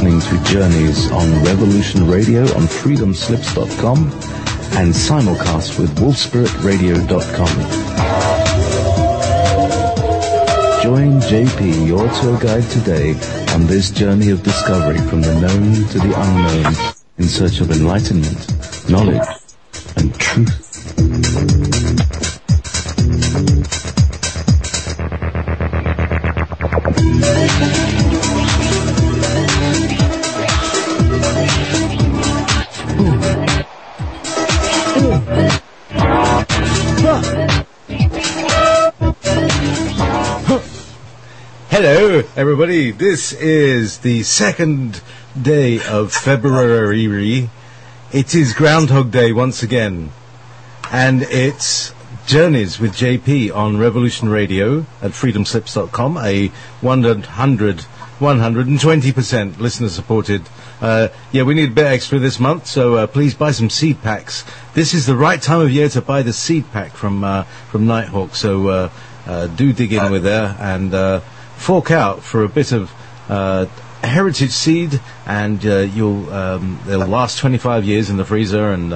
listening to Journeys on Revolution Radio on freedomslips.com and simulcast with wolfspiritradio.com. Join JayPee, your tour guide today, on this journey of discovery from the known to the unknown in search of enlightenment, knowledge, and truth. Hello, everybody. This is the second day of February. It is Groundhog Day once again. And it's Journeys with JayPee on Revolution Radio at freedomslips.com, a 120% listener-supported. We need a bit extra this month, so please buy some seed packs. This is the right time of year to buy the seed pack from Nighthawk, so do dig in with there and fork out for a bit of heritage seed, and they'll last 25 years in the freezer, and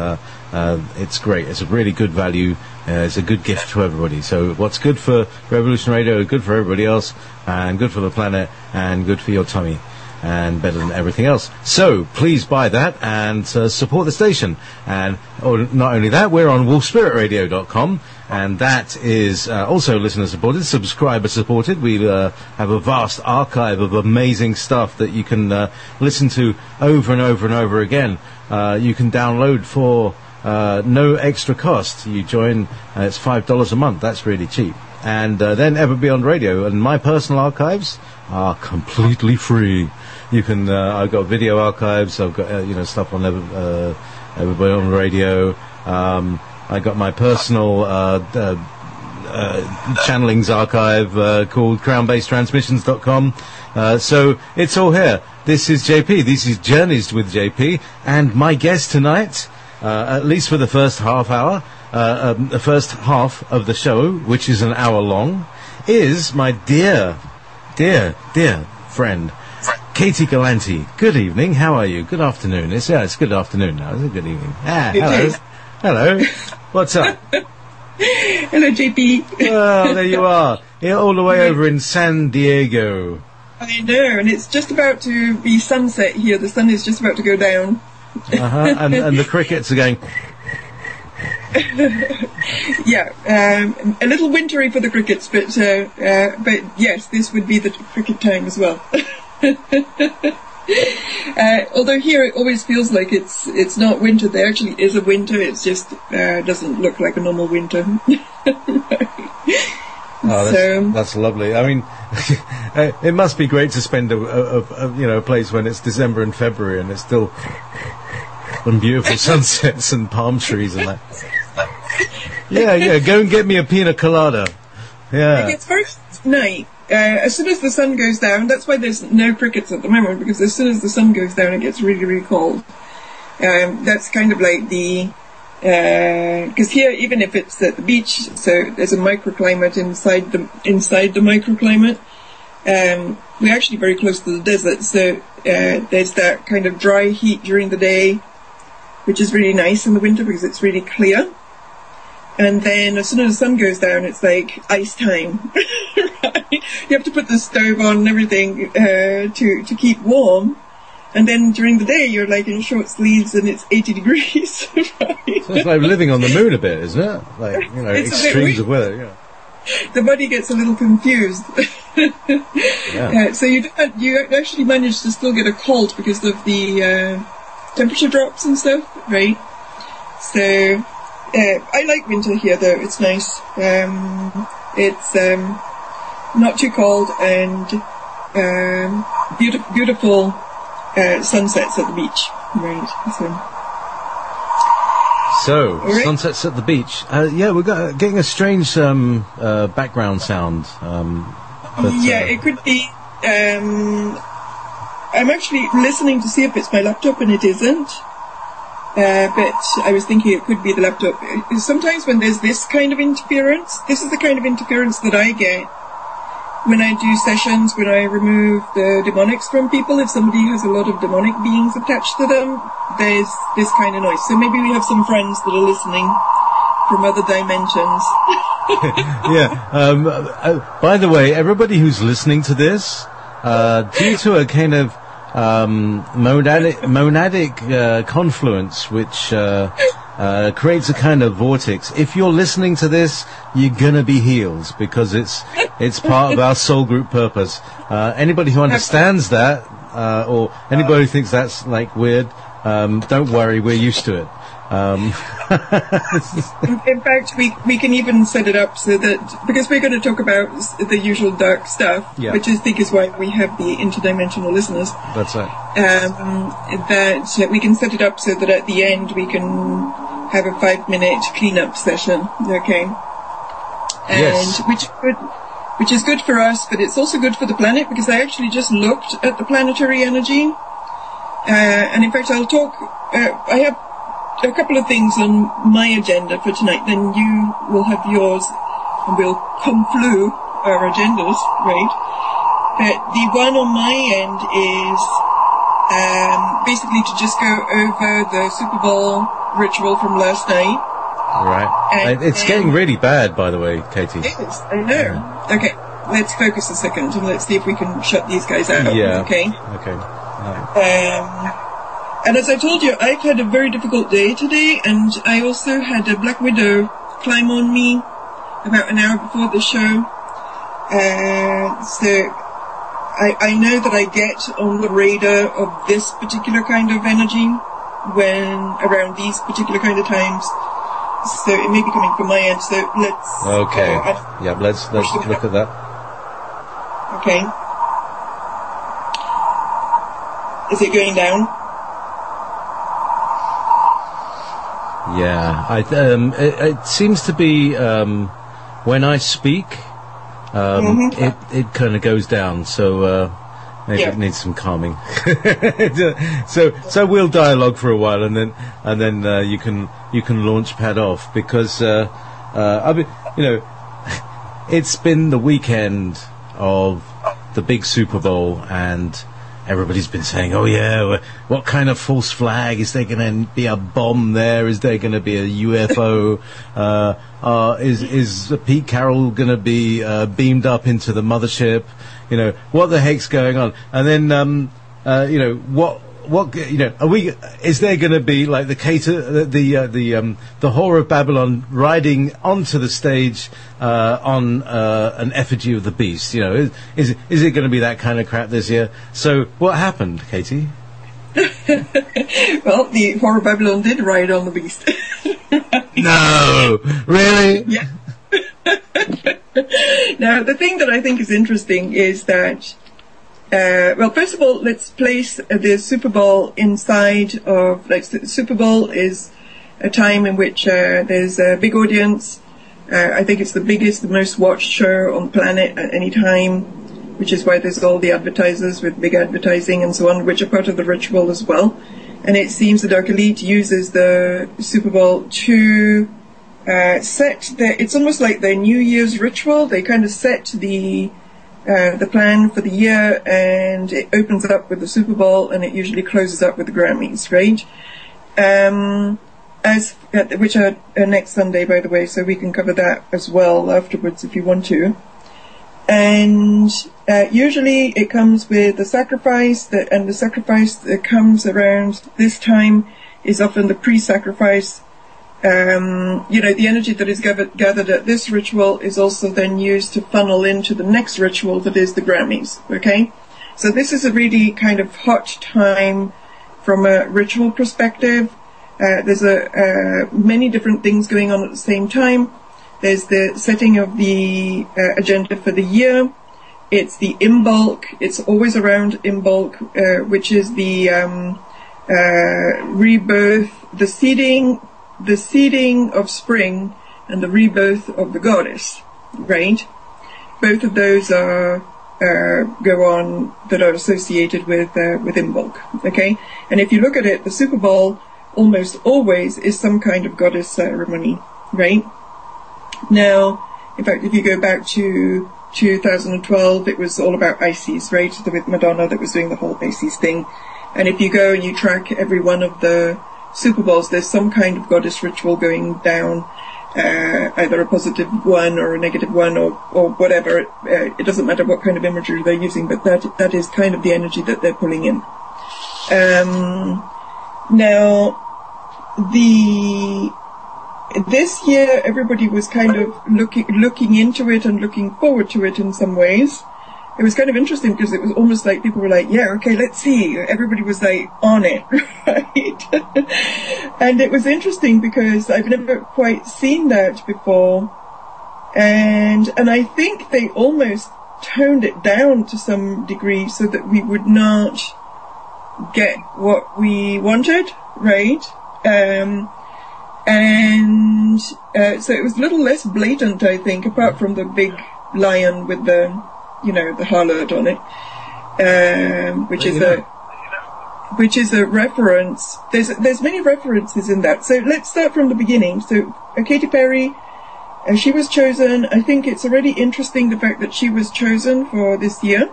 it's great. It's a really good value. It's a good gift to everybody. So what's good for Revolution Radio, good for everybody else, and good for the planet, and good for your tummy, and better than everything else. So please buy that and support the station. And not only that, we're on wolfspiritradio.com, and that is also listener supported, subscriber supported. We have a vast archive of amazing stuff that you can listen to over and over and over again. You can download for no extra cost. You join, it's $5 a month. That's really cheap. And then Ever Beyond Radio, and my personal archives are completely free. You can, I've got video archives, I've got, stuff on Ever Beyond Radio. I got my personal channelings archive called crownbasetransmissions.com. So it's all here. This is JayPee. This is Journeys with JayPee. And my guest tonight, at least for the first half hour, the first half of the show, which is an hour long, is my dear friend, Katy Gallanti. Good evening. How are you? Good afternoon. It's good afternoon now. Is it good evening? Hello. Hello. What's up? Hello, JayPee. Oh, there you are. You're all the way over in San Diego. I know, and it's just about to be sunset here. The sun is just about to go down. And the crickets are going. Yeah, a little wintry for the crickets, but yes, this would be the cricket time as well. Although here it always feels like it's not winter. There actually is a winter. It's just doesn't look like a normal winter. Oh, that's lovely. I mean, it must be great to spend a place when it's December and February and it's still and beautiful sunsets and palm trees and that. Yeah. Go and get me a pina colada. Yeah. It gets very night. As soon as the sun goes down, that's why there's no crickets at the moment, because as soon as the sun goes down, it gets really, really cold. That's kind of like because here, even if it's at the beach, so there's a microclimate inside the microclimate. We're actually very close to the desert, so there's that kind of dry heat during the day, which is really nice in the winter because it's really clear. And then as soon as the sun goes down, it's like ice time. Right? You have to put the stove on and everything to keep warm. And then during the day, you're like in short sleeves and it's 80 degrees. Right? So it's like living on the moon a bit, isn't it? Like, extremes of weather. Yeah. The body gets a little confused. Yeah. So you actually manage to still get a cold because of the temperature drops and stuff, right? So I like winter here, though. It's nice. It's not too cold and beautiful sunsets at the beach, right? So right. Sunsets at the beach. We're getting a strange background sound. It could be. I'm actually listening to see if it's my laptop, and it isn't. But I was thinking it could be the laptop. Sometimes when there's this kind of interference, this is the kind of interference that I get when I do sessions, when I remove the demonics from people, if somebody has a lot of demonic beings attached to them, there's this kind of noise. So maybe we have some friends that are listening from other dimensions. Yeah. By the way, everybody who's listening to this, due to a kind of monadic confluence, which creates a kind of vortex. If you're listening to this, you're gonna be healed, because it's part of our soul group purpose. Anybody who understands that, or anybody who thinks that's like weird, don't worry, we're used to it. In fact, we can even set it up so that, because we're going to talk about the usual dark stuff, which I think is why we have the interdimensional listeners. That's right. That we can set it up so that at the end we can have a 5-minute cleanup session, okay? And yes. which is good for us, but it's also good for the planet, because I actually just looked at the planetary energy, and in fact I'll talk. I have a couple of things on my agenda for tonight, then you will have yours, and we'll conflue our agendas, right? But the one on my end is basically to just go over the Super Bowl ritual from last night. Right. It's getting really bad, by the way, Katy. It is, I know. Okay, let's focus a second, and let's see if we can shut these guys out, okay? Okay. And as I told you, I've had a very difficult day today, and I also had a black widow climb on me about an hour before the show. So I know that I get on the radar of this particular kind of energy when around these particular kind of times. So it may be coming from my end. So let's. Okay. Let's look at that. Okay. Is it going down? Yeah, it seems to be when I speak, it kind of goes down. So maybe it needs some calming. so we'll dialogue for a while, and then you can launch pad off, because I mean, it's been the weekend of the big Super Bowl, and everybody's been saying, oh yeah, what kind of false flag? Is there going to be a bomb there? Is there going to be a UFO? Is Pete Carroll going to be beamed up into the mothership? What the heck's going on? And then, are we? Is there going to be like the whore of Babylon riding onto the stage on an effigy of the beast? Is it going to be that kind of crap this year? So what happened, Katy? Well, the whore of Babylon did ride on the beast. No, really? Yeah. Now, the thing that I think is interesting is that. Well, first of all, let's place the Super Bowl inside of, the Super Bowl is a time in which there's a big audience. I think it's the biggest, the most watched show on the planet at any time, which is why there's all the advertisers with big advertising and so on, which are part of the ritual as well. And it seems the Dark Elite uses the Super Bowl to it's almost like their New Year's ritual. They kind of set the plan for the year, and it opens up with the Super Bowl, and it usually closes up with the Grammys, right? Which are next Sunday, by the way, so we can cover that as well afterwards if you want to. And usually it comes with a sacrifice, and the sacrifice that comes around this time is often the pre-sacrifice. The energy that is gathered at this ritual is also then used to funnel into the next ritual that is the Grammys, okay? So this is a really kind of hot time from a ritual perspective. There's many different things going on at the same time. There's the setting of the agenda for the year. It's the Imbolc. It's always around Imbolc, which is the rebirth, the seeding of spring and the rebirth of the goddess, right? Both of those go on, that are associated with Imbolc, okay? And if you look at it, the Super Bowl almost always is some kind of goddess ceremony, right? Now, in fact, if you go back to 2012, it was all about Isis, right? With Madonna that was doing the whole Isis thing. And if you go and you track every one of the Super Bowls, there's some kind of goddess ritual going down, either a positive one or a negative one or whatever. It doesn't matter what kind of imagery they're using, but that is kind of the energy that they're pulling in. Now, this year everybody was kind of looking into it and looking forward to it in some ways. It was kind of interesting because it was almost like people were like, yeah, okay, let's see. Everybody was like on it, right? And it was interesting because I've never quite seen that before. And I think they almost toned it down to some degree so that we would not get what we wanted, right? So it was a little less blatant, I think, apart from the big lion with the harlot on it, which is a reference. There's many references in that. So let's start from the beginning. So Katy Perry, she was chosen. I think it's already interesting the fact that she was chosen for this year,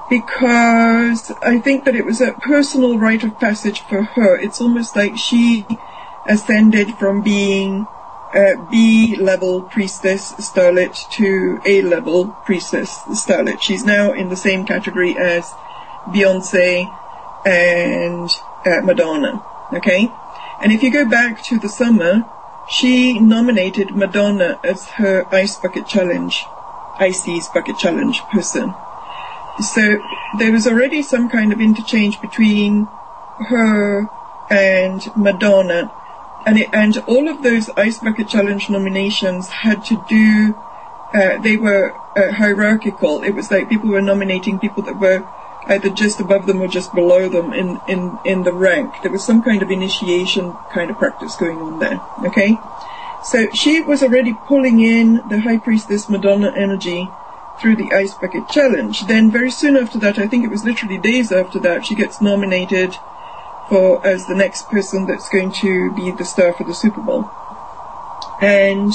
because I think that it was a personal rite of passage for her. It's almost like she ascended from being B-level priestess starlet to A-level priestess starlet. She's now in the same category as Beyonce and Madonna, okay? And if you go back to the summer, she nominated Madonna as her Ice Bucket Challenge, Icy's Bucket Challenge person. So there was already some kind of interchange between her and Madonna. And all of those Ice Bucket Challenge nominations had to do, they were hierarchical. It was like people were nominating people that were either just above them or just below them in the rank. There was some kind of initiation kind of practice going on there, okay? So she was already pulling in the High Priestess Madonna energy through the Ice Bucket Challenge. Then very soon after that, I think it was literally days after that, she gets nominated as the next person that's going to be the star for the Super Bowl. And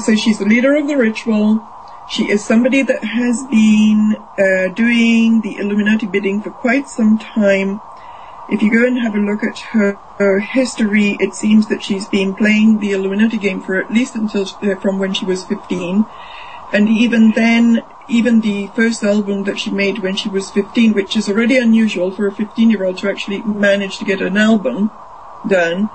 so she's the leader of the ritual. She is somebody that has been doing the Illuminati bidding for quite some time. If you go and have a look at her history, it seems that she's been playing the Illuminati game for at least until from when she was 15. And even then, even the first album that she made when she was 15, which is already unusual for a 15-year-old to actually manage to get an album done,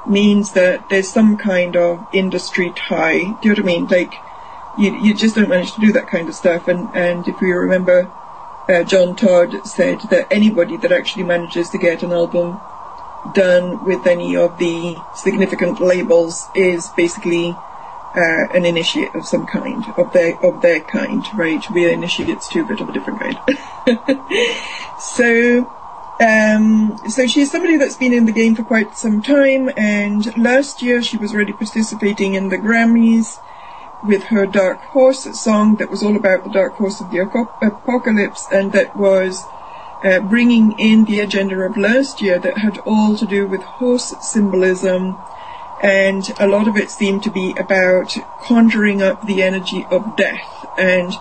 means that there's some kind of industry tie. Do you know what I mean? Like, you just don't manage to do that kind of stuff. And if you remember, John Todd said that anybody that actually manages to get an album done with any of the significant labels is basically an initiate of some kind, of their kind, right? We are initiates too, but of a different kind. So she's somebody that's been in the game for quite some time, and last year she was already participating in the Grammys with her Dark Horse song that was all about the Dark Horse of the Apocalypse, and that was bringing in the agenda of last year that had all to do with horse symbolism. And a lot of it seemed to be about conjuring up the energy of death, and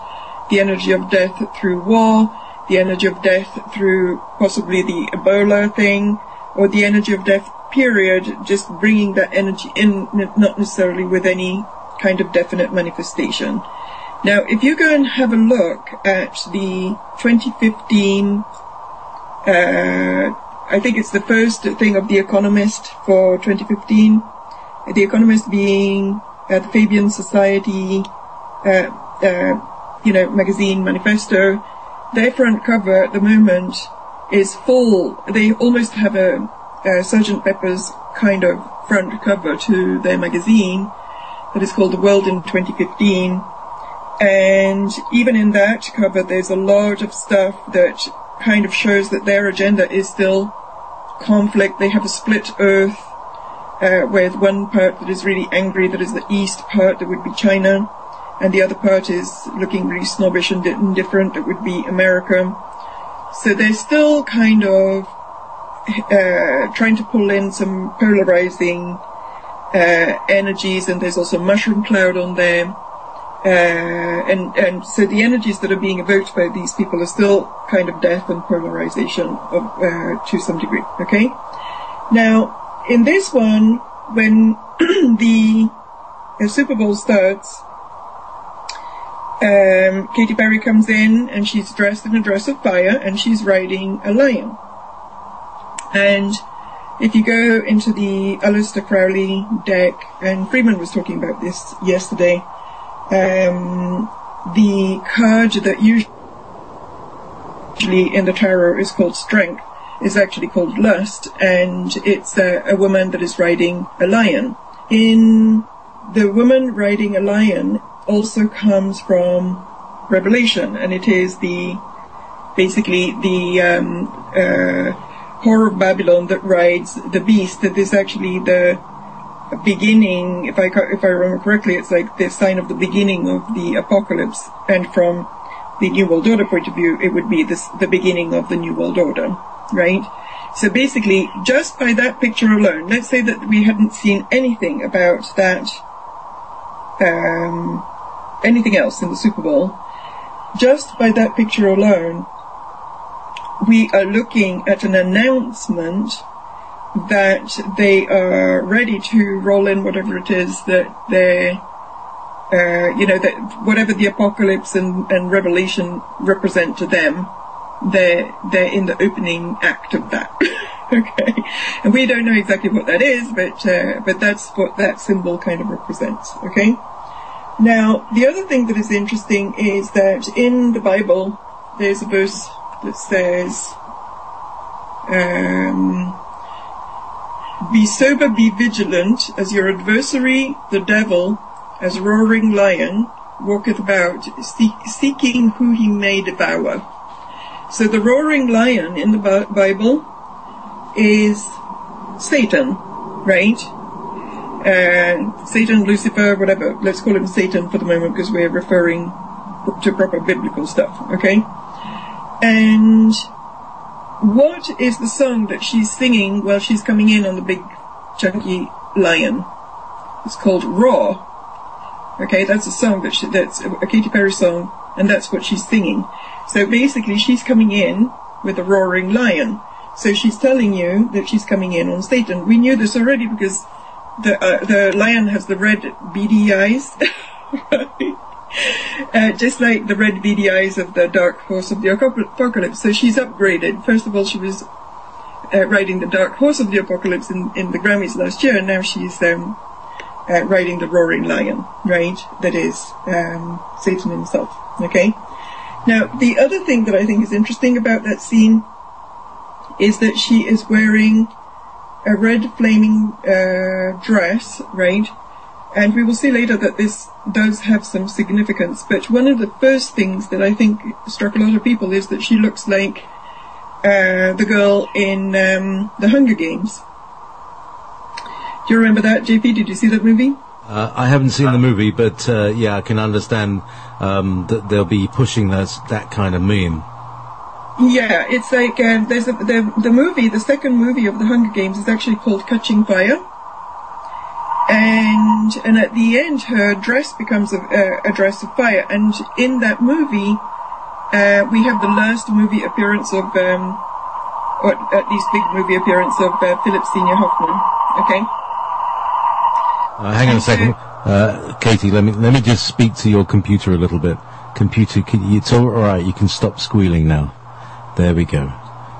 the energy of death through war, the energy of death through possibly the Ebola thing, or the energy of death period, just bringing that energy in, not necessarily with any kind of definite manifestation. Now, if you go and have a look at the 2015, I think it's the first thing of The Economist for 2015, The Economist being the Fabian Society, magazine manifesto. Their front cover at the moment is full. They almost have a Sgt. Pepper's kind of front cover to their magazine that is called The World in 2015. And even in that cover, there's a lot of stuff that kind of shows that their agenda is still conflict. They have a split Earth, with one part that is really angry, that is the east part, that would be China, and the other part is looking really snobbish and indifferent, that would be America. So they're still kind of trying to pull in some polarizing energies, and there's also mushroom cloud on there. and so the energies that are being evoked by these people are still kind of death and polarization of, to some degree. Okay. Now, in this one, when the Super Bowl starts, Katy Perry comes in and she's dressed in a dress of fire and she's riding a lion. And if you go into the Aleister Crowley deck, and Freeman was talking about this yesterday, the card that usually in the tarot is called Strength is actually called Lust, and it's a woman that is riding a lion. In the woman riding a lion also comes from Revelation, and it is basically the Whore of Babylon that rides the beast. That is actually the beginning, if I remember correctly, it's like the sign of the beginning of the apocalypse, and from the New World Order point of view, it would be the beginning of the New World Order, right? So basically, just by that picture alone, let's say that we hadn't seen anything about that, anything else in the Super Bowl, just by that picture alone, we are looking at an announcement that they are ready to roll in whatever it is that they're, that whatever the apocalypse and Revelation represent to them, they're in the opening act of that. Okay, and we don't know exactly what that is, but that's what that symbol kind of represents. Okay. Now, the other thing that is interesting is that in the Bible, there's a verse that says, "Be sober, be vigilant, as your adversary, the devil, as a roaring lion, walketh about, seeking who he may devour." So the roaring lion in the Bible is Satan, right? Satan, Lucifer, whatever. Let's call him Satan for the moment because we're referring to proper biblical stuff, okay? And what is the song that she's singing while she's coming in on the big chunky lion? It's called Roar. Okay, that's a song that's a Katy Perry song, and that's what she's singing. So basically, she's coming in with a roaring lion. So she's telling you that she's coming in on Satan. We knew this already because the lion has the red beady eyes, just like the red beady eyes of the dark horse of the apocalypse. So she's upgraded. First of all, she was riding the dark horse of the apocalypse in the Grammys last year, and now she's riding the roaring lion, right? That is Satan himself. Okay. Now, the other thing that I think is interesting about that scene is that she is wearing a red flaming dress, right? And we will see later that this does have some significance. But one of the first things that I think struck a lot of people is that she looks like the girl in the Hunger Games. Do you remember that, JP? Did you see that movie? I haven't seen the movie, but yeah, I can understand that they'll be pushing that kind of meme. Yeah, it's like there's the movie, the second movie of the Hunger Games is actually called Catching Fire, and at the end her dress becomes a dress of fire, and in that movie we have the last movie appearance of, or at least big movie appearance of Philip Senior Hoffman. Okay. Hang on a second, Katie. Let me just speak to your computer a little bit. Computer, it's all right. You can stop squealing now. There we go.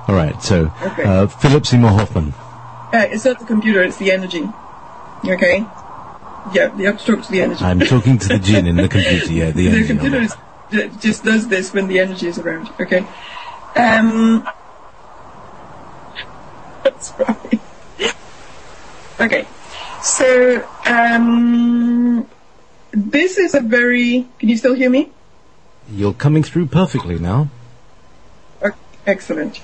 All right. So, okay. Philip Seymour Hoffman. It's not the computer; it's the energy. Okay. Yeah, you have to talk to the energy. I'm talking to the jinn in the computer. Yeah, the energy. The computer just does this when the energy is around. Okay. That's right. Okay. So, this is a very... Can you still hear me? You're coming through perfectly now. Okay, excellent.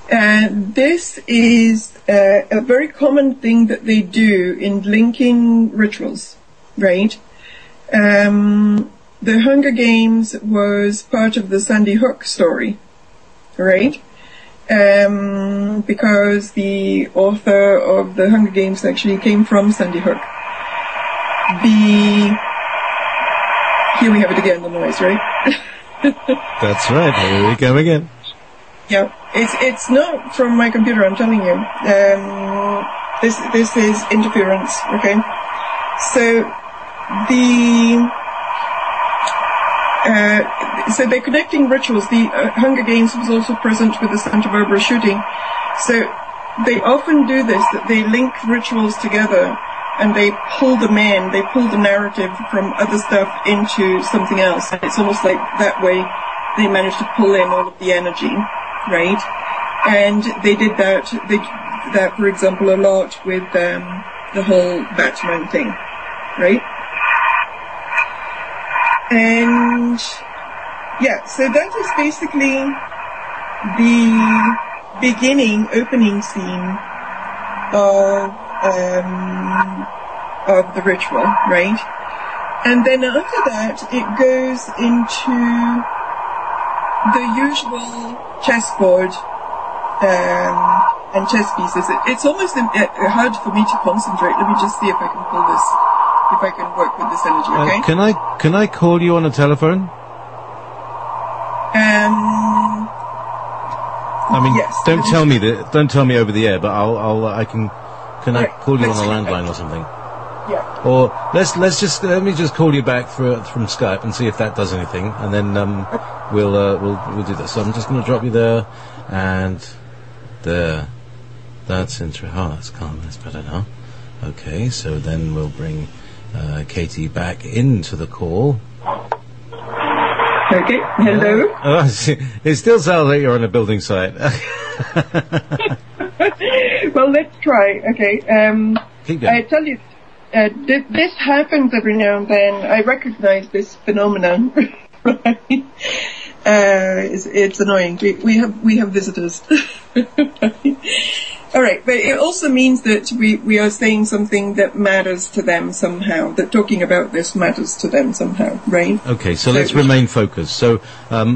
This is a very common thing that they do in linking rituals, right? The Hunger Games was part of the Sandy Hook story, right? Because the author of the Hunger Games actually came from Sandy Hook. here we have it again, the noise, right? That's right. Here we go again. Yeah, it's not from my computer, I'm telling you. This is interference, okay? So so they're connecting rituals. The Hunger Games was also present with the Santa Barbara shooting. So they often do this, that they link rituals together and they pull them in, they pull the narrative from other stuff into something else. And it's almost like that way they manage to pull in all of the energy, right? And they did that, for example, a lot with the whole Batman thing, right? And yeah, so that is basically the opening scene of the ritual, right? And then after that, it goes into the usual chessboard and chess pieces. It's almost hard for me to concentrate. Let me just see if I can pull this. If I can work with this energy, okay? Can I call you on a telephone? I mean, yes. Don't tell me over the air, but can I call you on a landline or something? Yeah. Or let me just call you back from Skype and see if that does anything, and then we'll do that. So I'm just going to drop you there, and there. That's interesting. Oh, that's calm. That's better now. Okay, so then we'll bring Katy back into the call. Okay, hello. It still sounds like you're on a building site. Well, let's try. Okay. Keep going. I tell you, this happens every now and then. I recognize this phenomenon. Right? It's annoying. We have visitors. All right, but it also means that we are saying something that matters to them somehow, that talking about this matters to them somehow, right? Okay, so let's remain focused. So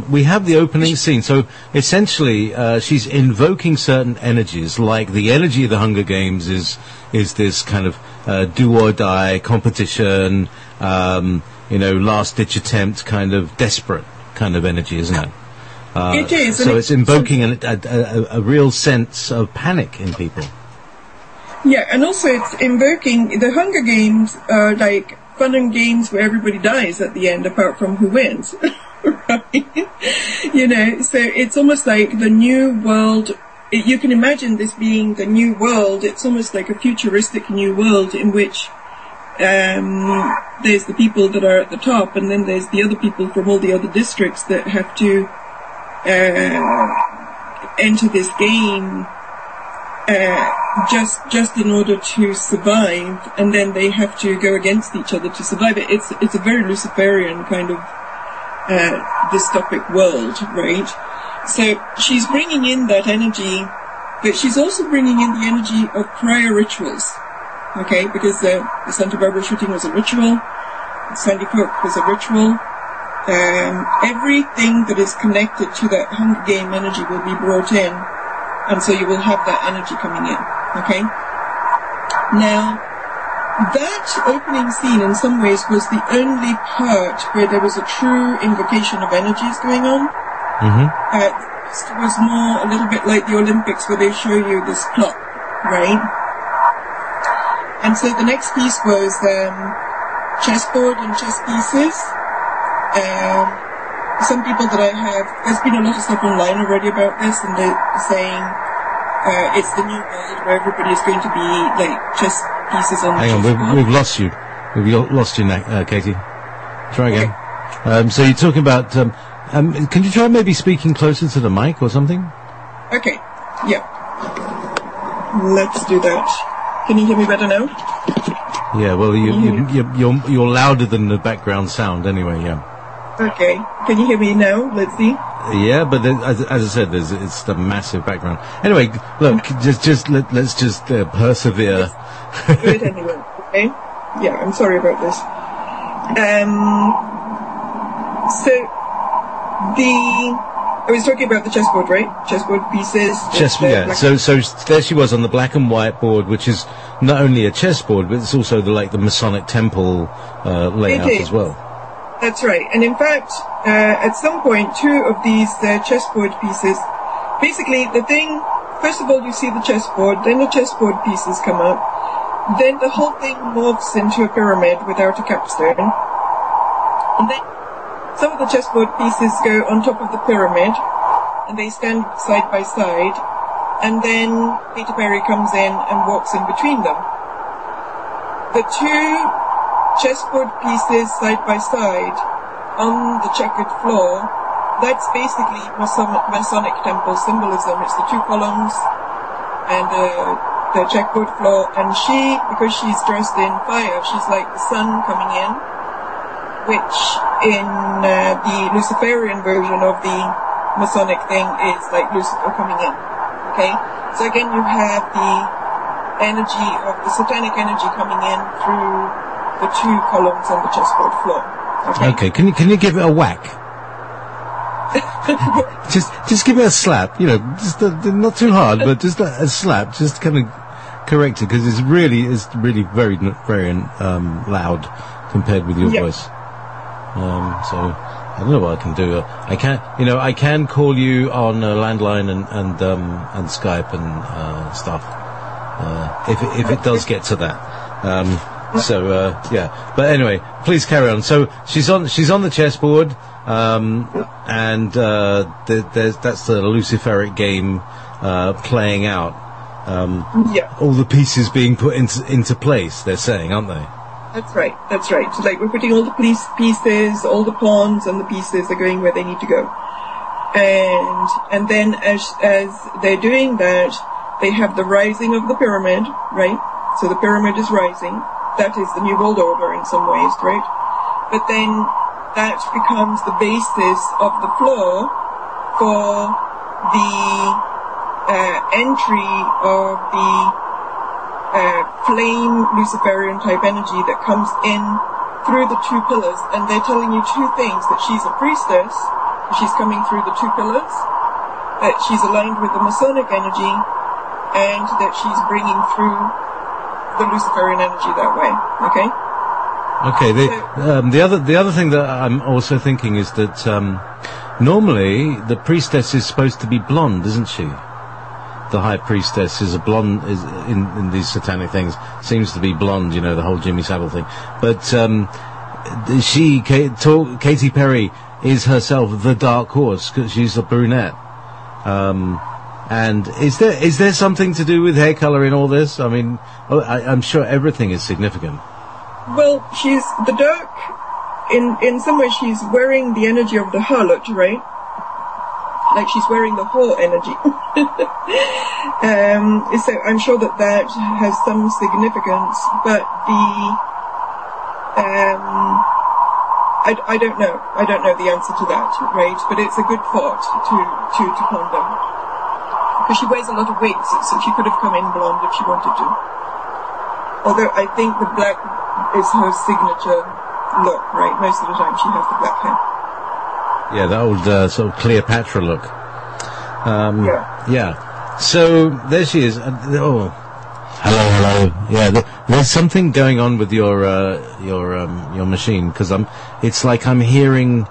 we have the opening scene. So essentially, she's invoking certain energies, like the energy of the Hunger Games is this kind of do or die competition, last-ditch attempt, kind of desperate kind of energy, isn't it? It is. So it's invoking a real sense of panic in people. Yeah, and also it's invoking, the Hunger Games are like fun and games where everybody dies at the end, apart from who wins. Right? So it's almost like the new world. You can imagine this being the new world. It's almost like a futuristic new world in which there's the people that are at the top, and then there's the other people from all the other districts that have to enter this game just in order to survive, and then they have to go against each other to survive. It's a very Luciferian kind of dystopic world, right? So she's bringing in that energy, but she's also bringing in the energy of prior rituals, okay? Because the Santa Barbara shooting was a ritual, Sandy Hook was a ritual. Everything that is connected to that Hunger Game energy will be brought in, and so you will have that energy coming in, okay? Now, that opening scene in some ways was the only part where there was a true invocation of energies going on. Mm-hmm. It was more a little bit like the Olympics where they show you this clock, right? And so the next piece was chessboard and chess pieces. Some people that I have, there's been a lot of stuff online already about this, and they're saying it's the new world where everybody is going to be like chess pieces on the chessboard. Hang on, we've lost you. We've lost you now, Katy. Try again. Okay. So you're talking about, can you try maybe speaking closer to the mic or something? Okay, yeah. Let's do that. Can you hear me better now? Yeah, well, you're louder than the background sound anyway, yeah. Okay. Can you hear me now? Let's see. Yeah, but as I said, it's the massive background. Anyway, look, let's just persevere. Let's do it anyway. Okay. Yeah, I'm sorry about this. I was talking about the chessboard, right? Chessboard pieces. Yeah. So there she was on the black and white board, which is not only a chessboard, but it's also the Masonic temple layout as well. That's right. And in fact, at some point, two of these chessboard pieces, basically the thing, first of all, you see the chessboard, then the chessboard pieces come up, then the whole thing morphs into a pyramid without a capstone, and then some of the chessboard pieces go on top of the pyramid, and they stand side by side, and then Katy Perry comes in and walks in between them. The two chessboard pieces side by side on the checkered floor, that's basically Masonic temple symbolism. It's the two columns and the checkerboard floor, and she, because she's dressed in fire, she's like the sun coming in, which in the Luciferian version of the Masonic thing is like Lucifer coming in. Okay? So again, you have the energy of the satanic energy coming in through the two columns on the chessboard floor. Okay, can you give it a whack? just give it a slap, you know, just not too hard, but just a slap, just kind of correct it, because it's really very loud compared with your voice. So I don't know what I can do. I can call you on a landline and Skype and stuff if it does get to that. Yeah, but anyway, please carry on. So she's on the chessboard, and that's the Luciferic game playing out. All the pieces being put into place. They're saying, aren't they? That's right. So like we're putting all the pieces, all the pawns and the pieces are going where they need to go, and then as they're doing that, they have the rising of the pyramid, right? So the pyramid is rising. That is the New World Order in some ways, right? But then that becomes the basis of the floor for the entry of the flame Luciferian type energy that comes in through the two pillars. And they're telling you two things: that she's a priestess, she's coming through the two pillars, that she's aligned with the Masonic energy, and that she's bringing through the Luciferian energy that way. Okay. The other thing that I'm also thinking is that normally the priestess is supposed to be blonde, isn't she? The high priestess is a blonde. Is in these satanic things seems to be blonde. You know, the whole Jimmy Savile thing. But Katy Perry is herself the dark horse because she's a brunette. And is there something to do with hair color in all this? I mean, I'm sure everything is significant. Well, she's the dark. In some way, she's wearing the energy of the harlot, right? Like she's wearing the whore energy. So I'm sure that has some significance. But I don't know. I don't know the answer to that, right? But it's a good thought to ponder. Because she wears a lot of wigs, so she could have come in blonde if she wanted to. Although I think the black is her signature look, right? Most of the time she has the black hair. Yeah, the old sort of Cleopatra look. Yeah. So there she is. Hello. Yeah, there's something going on with your machine, because it's like I'm hearing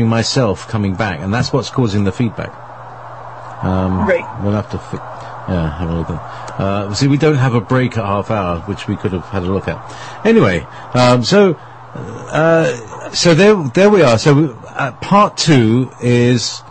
myself coming back, and that's what's causing the feedback. Right. We'll have to have a look at. See, we don't have a break at half hour, which we could have had a look at. Anyway, so there we are. So part two is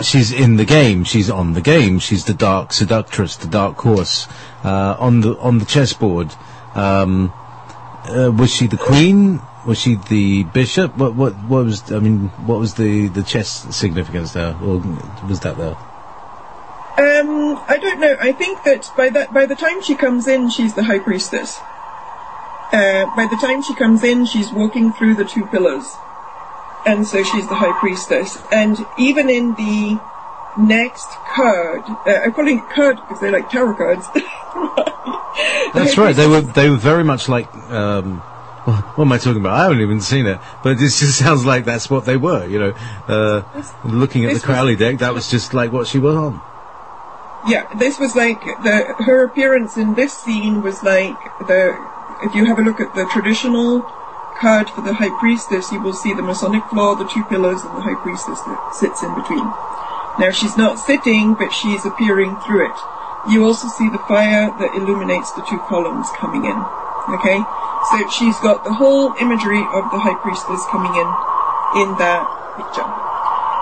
she's in the game. She's on the game. She's the dark seductress, the dark horse on the chessboard. Was she the queen? Was she the bishop? What was the chess significance there, or was that there? I don't know. I think that by the time she comes in, she's the high priestess. By the time she comes in, she's walking through the two pillars, and so she's the high priestess. And even in the next card, I'm calling it card because they're like tarot cards. That's right. They were very much like. What am I talking about? I haven't even seen it, but it just sounds like that's what they were, you know. Looking at the Crowley deck, that was just like what she was on. Yeah, this was like her appearance in this scene was like if you have a look at the traditional card for the High Priestess, you will see the Masonic floor, the two pillars, and the High Priestess that sits in between. Now, she's not sitting, but she's appearing through it. You also see the fire that illuminates the two columns coming in. Okay? So she's got the whole imagery of the High Priestess coming in that picture.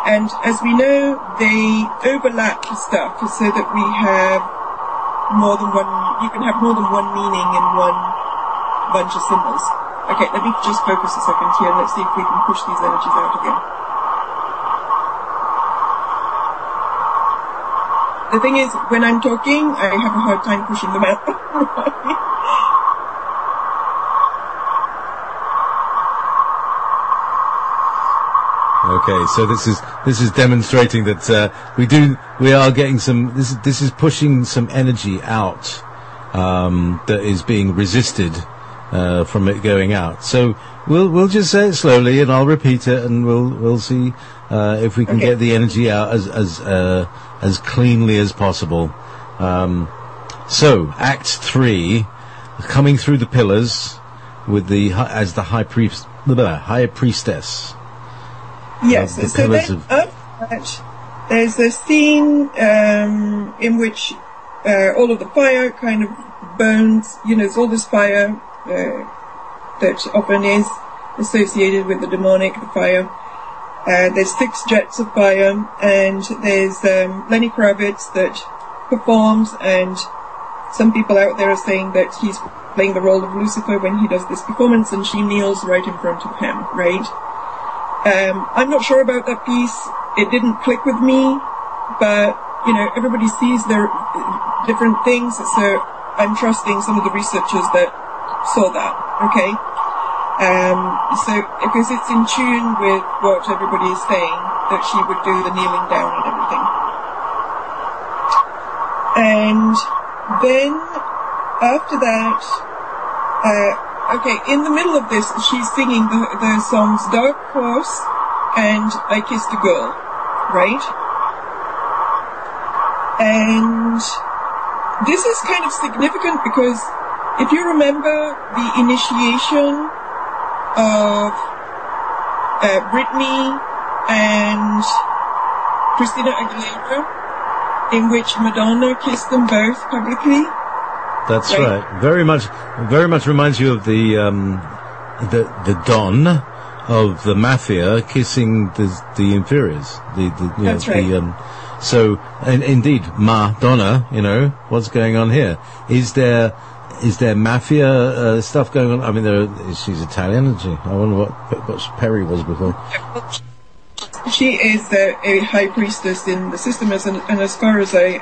And as we know, they overlap the stuff so that we have more than one, you can have more than one meaning in one bunch of symbols. Okay, let me just focus a second here and let's see if we can push these energies out again. The thing is, when I'm talking, I have a hard time pushing them out. Okay, so this is demonstrating that we are getting some. This is pushing some energy out that is being resisted from it going out. So we'll just say it slowly, and I'll repeat it, and we'll see if we can get the energy out as cleanly as possible. So Act 3, coming through the pillars with as the high priestess. Yes, so then after that, there's a scene in which all of the fire kind of burns. You know, there's all this fire that often is associated with the demonic, the fire. There's 6 jets of fire, and there's Lenny Kravitz that performs, and some people out there are saying that he's playing the role of Lucifer when he does this performance, and she kneels right in front of him, right? I'm not sure about that piece. It didn't click with me, but, you know, everybody sees their different things, so I'm trusting some of the researchers that saw that, okay? So, because it's in tune with what everybody is saying, that she would do the kneeling down and everything. And then, after that, okay, in the middle of this, she's singing the songs Dark Horse and I Kissed a Girl, right? And this is kind of significant because if you remember the initiation of Britney and Christina Aguilera, in which Madonna kissed them both publicly. That's right. Very much reminds you of the Don of the Mafia kissing the inferiors. That's right. So indeed, Madonna. You know what's going on here? Is there mafia stuff going on? I mean, she's Italian, isn't she? I wonder what Perry was before. She is a high priestess in the system, and as far as I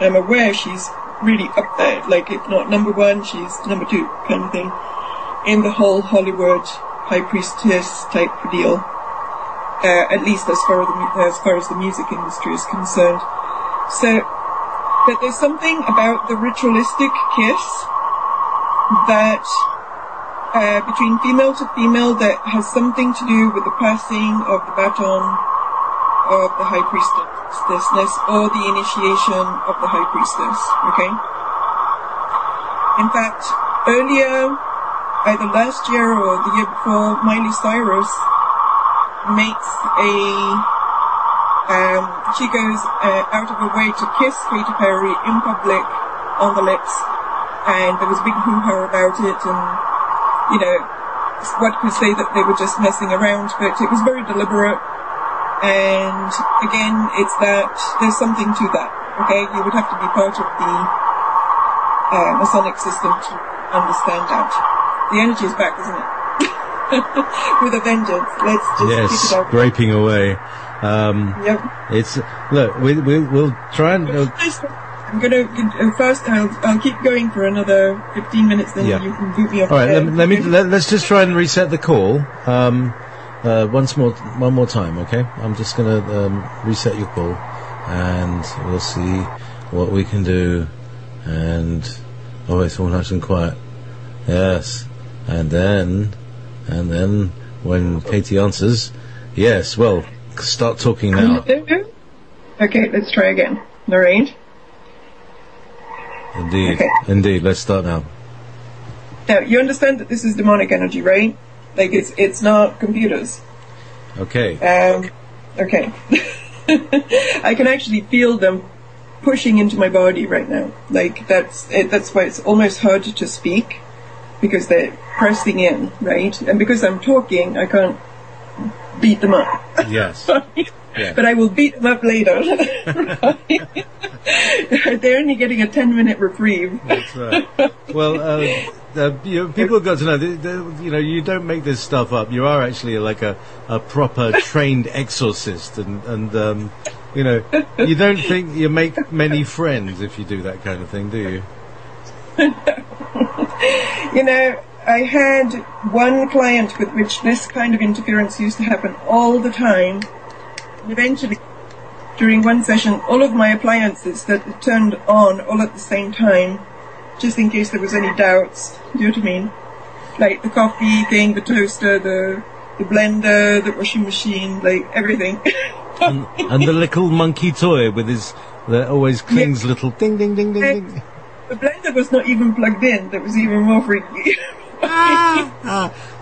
am aware, she's really up there. Like, if not number 1, she's number 2 kind of thing in the whole Hollywood high priestess type deal. At least as far as the music industry is concerned. So, but there's something about the ritualistic kiss that between female to female that has something to do with the passing of the baton of the high priestessness or the initiation of the high priestess. Okay. In fact, earlier, either last year or the year before, Miley Cyrus makes she goes out of her way to kiss Katy Perry in public on the lips, and there was a big hoo-ha about it, and, you know, one could say that they were just messing around, but it was very deliberate, and again, it's that, there's something to that, okay? You would have to be part of the Masonic system to understand that. The energy is back, isn't it? With a vengeance. Let's just keep it up. Scraping away. Yep. It's look. We'll try and. I'm gonna first. I'll keep going for another 15 minutes. Then you can boot me off. All right. Let's just try and reset the call. One more time. Okay. I'm just gonna reset your call, and we'll see what we can do. And it's all nice and quiet. Yes. And then when Katie answers, yes, well, start talking now. Okay, let's try again. All right. Indeed, okay. Indeed. Let's start now. Now, you understand that this is demonic energy, right? Like it's not computers. Okay. Okay. I can actually feel them pushing into my body right now. Like that's it. That's why it's almost hard to speak, because they're pressing in, right? And because I'm talking, I can't beat them up. Yes. Yeah. But I will beat them up later. They're only getting a 10-minute reprieve. That's right. Well, people have got to know, you don't make this stuff up. You are actually like a proper trained exorcist, and you don't think you make many friends if you do that kind of thing, do you? I had one client with which this kind of interference used to happen all the time. And eventually, during one session, all of my appliances that turned on all at the same time, just in case there was any doubts. Do you know what I mean? Like the coffee thing, the toaster, the blender, the washing machine, like everything. and the little monkey toy with that always clings little ding, ding, ding, ding, ding. The blender was not even plugged in. That was even more freaky.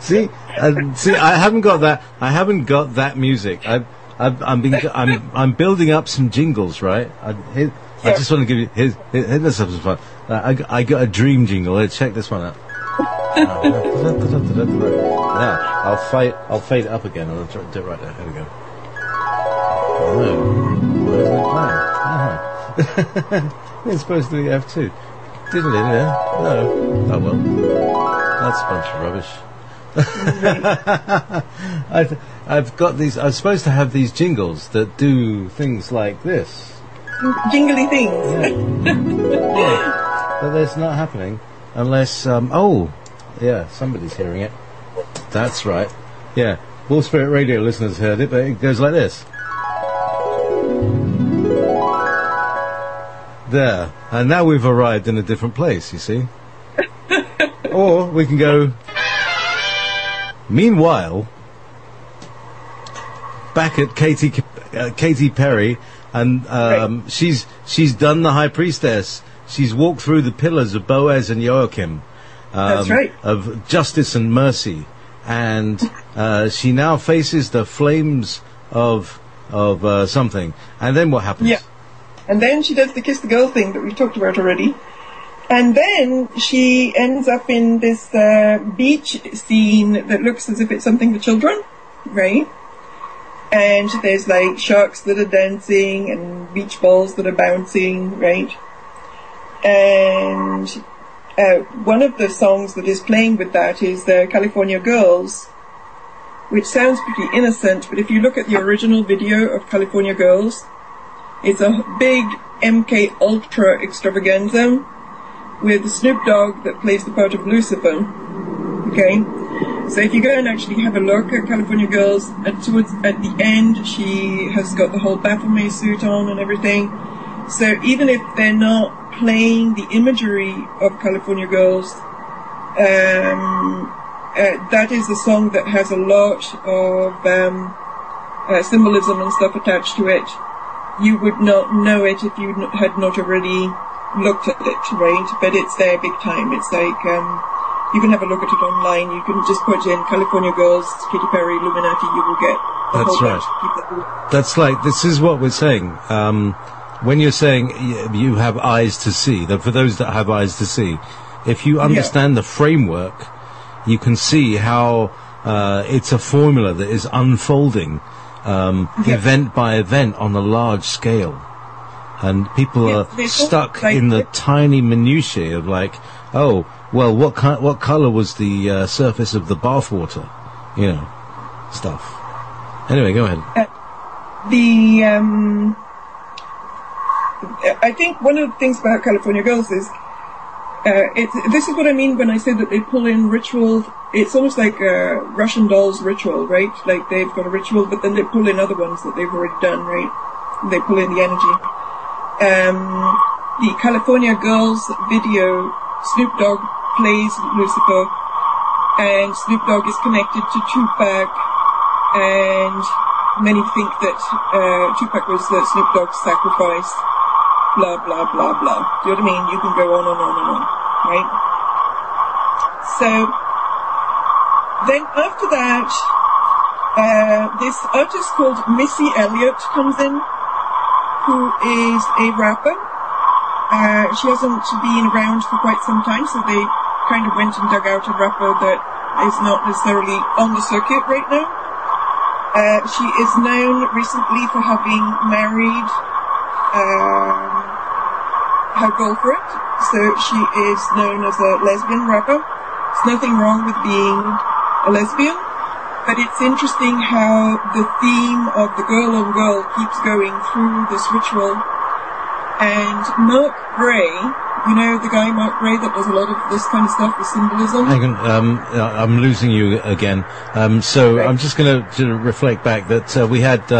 See, I haven't got that. I haven't got that music. I'm building up some jingles, right? I just want to give you. Let's have some fun. I got a dream jingle. Here, check this one out. Now I'll fade it up again. I'll do it right there. Here we go. Oh, why isn't it playing? It's supposed to be F2. Didn't it? Yeah. No. Oh well. That's a bunch of rubbish. I've got these. I'm supposed to have these jingles that do things like this. Jingly things. Yeah. But that's not happening unless. Somebody's hearing it. That's right. Yeah. Bull Spirit Radio listeners heard it, but it goes like this. There. And now we've arrived in a different place, you see. Or we can go. Meanwhile, back at Katy Perry, and right. she's done the High Priestess. She's walked through the pillars of Boaz and Joachim, That's right. of justice and mercy, and she now faces the flames of something. And then what happens? Yeah. And then she does the kiss the girl thing that we talked about already. And then she ends up in this beach scene that looks as if it's something for children, right? And there's like sharks that are dancing and beach balls that are bouncing, right? And one of the songs that is playing with that is the California Girls, which sounds pretty innocent, but if you look at the original video of California Girls, it's a big MK Ultra extravaganza with Snoop Dogg that plays the part of Lucifer. Okay? So if you go and actually have a look at California Girls, at the end she has got the whole Baphomet suit on and everything. So even if they're not playing the imagery of California Girls, that is a song that has a lot of symbolism and stuff attached to it. You would not know it if you had not already looked at it, right? But it's there big time. It's like, you can have a look at it online. You can just put in California Girls, Katy Perry, Illuminati, you will get a That's whole right. bunch of people. That's like, this is what we're saying. When you're saying you have eyes to see, that for those that have eyes to see, if you understand the framework, you can see how it's a formula that is unfolding event by event on a large scale. And people are stuck in the tiny minutiae of like, oh, well, what color was the surface of the bathwater? You know, stuff. Anyway, go ahead. I think one of the things about California Girls is, this is what I mean when I say that they pull in rituals. It's almost like a Russian doll's ritual, right? Like they've got a ritual, but then they pull in other ones that they've already done, right? They pull in the energy. The California Girls video, Snoop Dogg plays Lucifer, and Snoop Dogg is connected to Tupac, and many think that Tupac was Snoop Dogg's sacrifice. Blah, blah, blah, blah. Do you know what I mean? You can go on and on and on, right? So, Then after that, this artist called Missy Elliot comes in, who is a rapper. She hasn't been around for quite some time, so they kind of went and dug out a rapper that is not necessarily on the circuit right now. She is known recently for having married her girlfriend, so she is known as a lesbian rapper. There's nothing wrong with being a lesbian, but it's interesting how the theme of the girl on girl keeps going through this ritual. And Mark Gray, you know the guy Mark Gray that does a lot of this kind of stuff with symbolism? Hang on, I'm losing you again. So right. I'm just going to reflect back that we had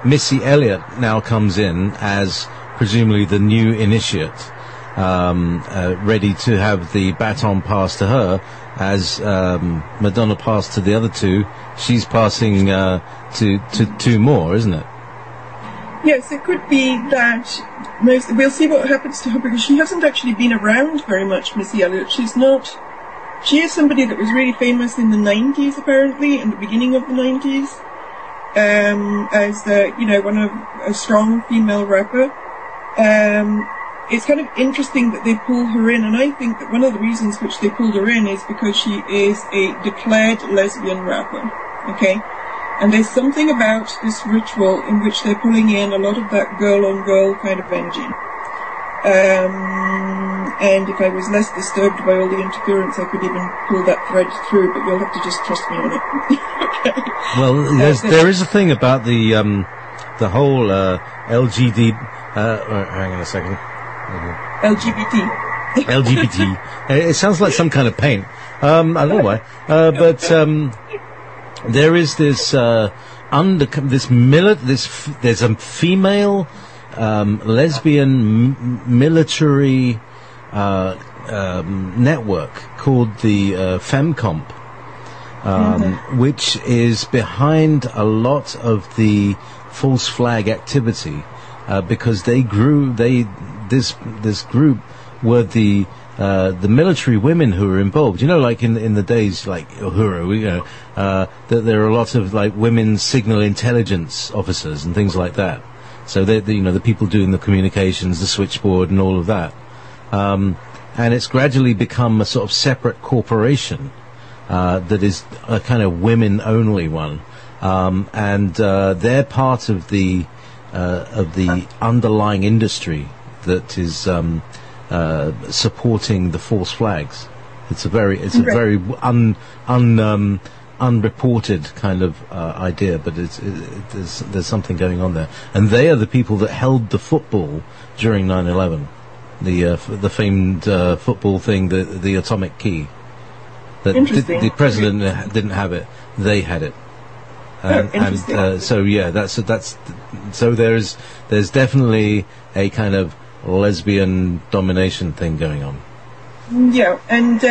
Missy Elliot now comes in as presumably the new initiate, ready to have the baton passed to her, as Madonna passed to the other two. She's passing to two more, isn't it? Yes, it could be that. We'll see what happens to her, because she hasn't actually been around very much, Missy Elliot. She is somebody that was really famous in the 90s, apparently, in the beginning of the 90s, as a strong female rapper. It's kind of interesting that they pull her in, and I think that one of the reasons which they pulled her in is because she is a declared lesbian rapper, okay? And there's something about this ritual in which they're pulling in a lot of that girl-on-girl kind of energy. And if I was less disturbed by all the interference, I could even pull that thread through, but you'll have to just trust me on it. Okay. Well, there is a thing about the whole LGD... hang on a second. LGBT. It sounds like some kind of paint. I don't know why. There is this there's a female lesbian military network called the Femcomp, which is behind a lot of the false flag activity, because this group were the military women who were involved. You know, like in the days like Uhuru, that there are a lot of like women signal intelligence officers and things like that. So the people doing the communications, the switchboard, and all of that. And it's gradually become a sort of separate corporation that is a kind of women-only one, and they're part of the underlying industry that is supporting the false flags. It's a very unreported kind of idea, but there's something going on there. And they are the people that held the football during 9/11, the famed football thing, the atomic key. That the president didn't have it; they had it. So there's definitely a kind of lesbian domination thing going on. Yeah, and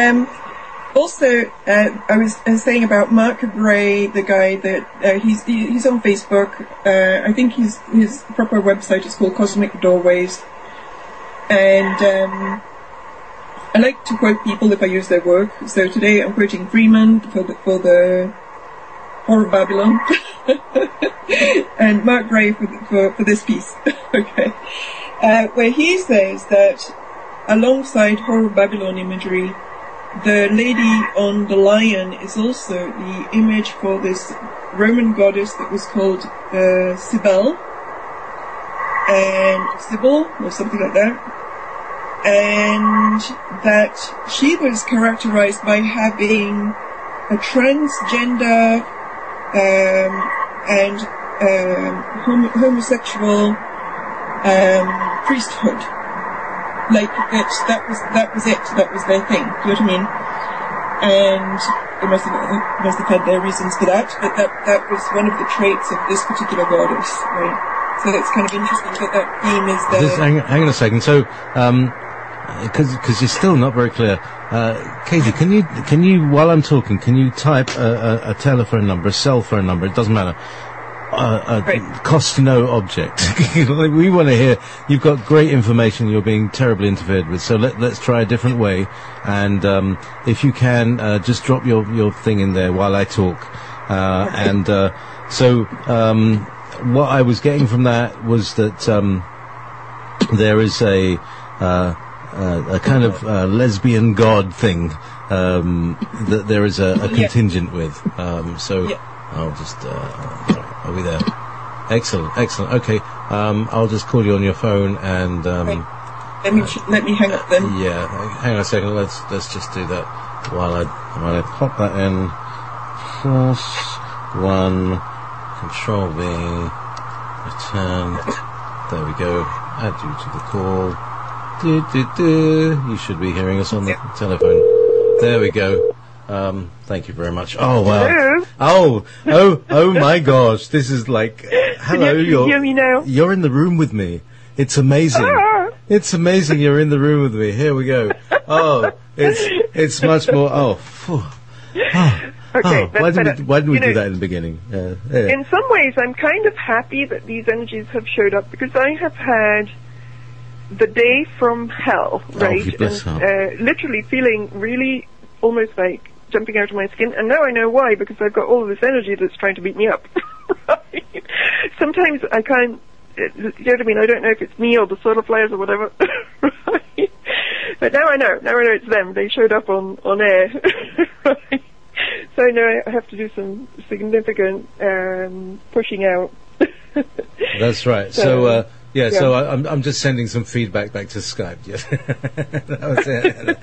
also I was saying about Mark Gray, the guy that he's on Facebook. I think his proper website is called Cosmic Doorways, and I like to quote people if I use their work. So today I'm quoting Freeman for the Horror of Babylon, and Mark Gray for this piece. Okay. Where he says that alongside Horror of Babylon imagery, the lady on the lion is also the image for this Roman goddess that was called Sybil, or something like that, and that she was characterized by having a transgender and homosexual priesthood. Like that was it. That was their thing. Do you know what I mean? And they must have had their reasons for that. But that was one of the traits of this particular goddess, right? So it's kind of interesting that theme is there. Hang on a second. So, because you're still not very clear, Katie, can you while I'm talking, can you type a telephone number, a cell phone number? It doesn't matter. cost to know object. We want to hear. You've got great information. You're being terribly interfered with. So let's try a different way. And if you can, just drop your thing in there while I talk. So what I was getting from that was that there is a kind of lesbian god thing that there is a contingent with. I'll just. Are we there? Excellent. Okay. I'll just call you on your phone and. Let me hang up then. Yeah. Hang on a second. Let's just do that while I pop that in. +1. Control V. Return. There we go. Add you to the call. You should be hearing us on the telephone. There we go. Thank you very much. Oh wow! Oh my gosh! This is like, hello. Can you hear me now? You're in the room with me. It's amazing. It's amazing. You're in the room with me. Here we go. Oh, it's much more. Okay, why didn't we do that in the beginning? In some ways, I'm kind of happy that these energies have showed up because I have had the day from hell, right? Literally feeling really almost like jumping out of my skin, and now I know why, because I've got all of this energy that's trying to beat me up. Right? Sometimes I can't, you know what I mean? I don't know if it's me or the solar flares or whatever. Right? But now I know it's them. They showed up on air. Right? So I know I have to do some significant pushing out. That's right. So I'm just sending some feedback back to Skype. Yeah. That was it.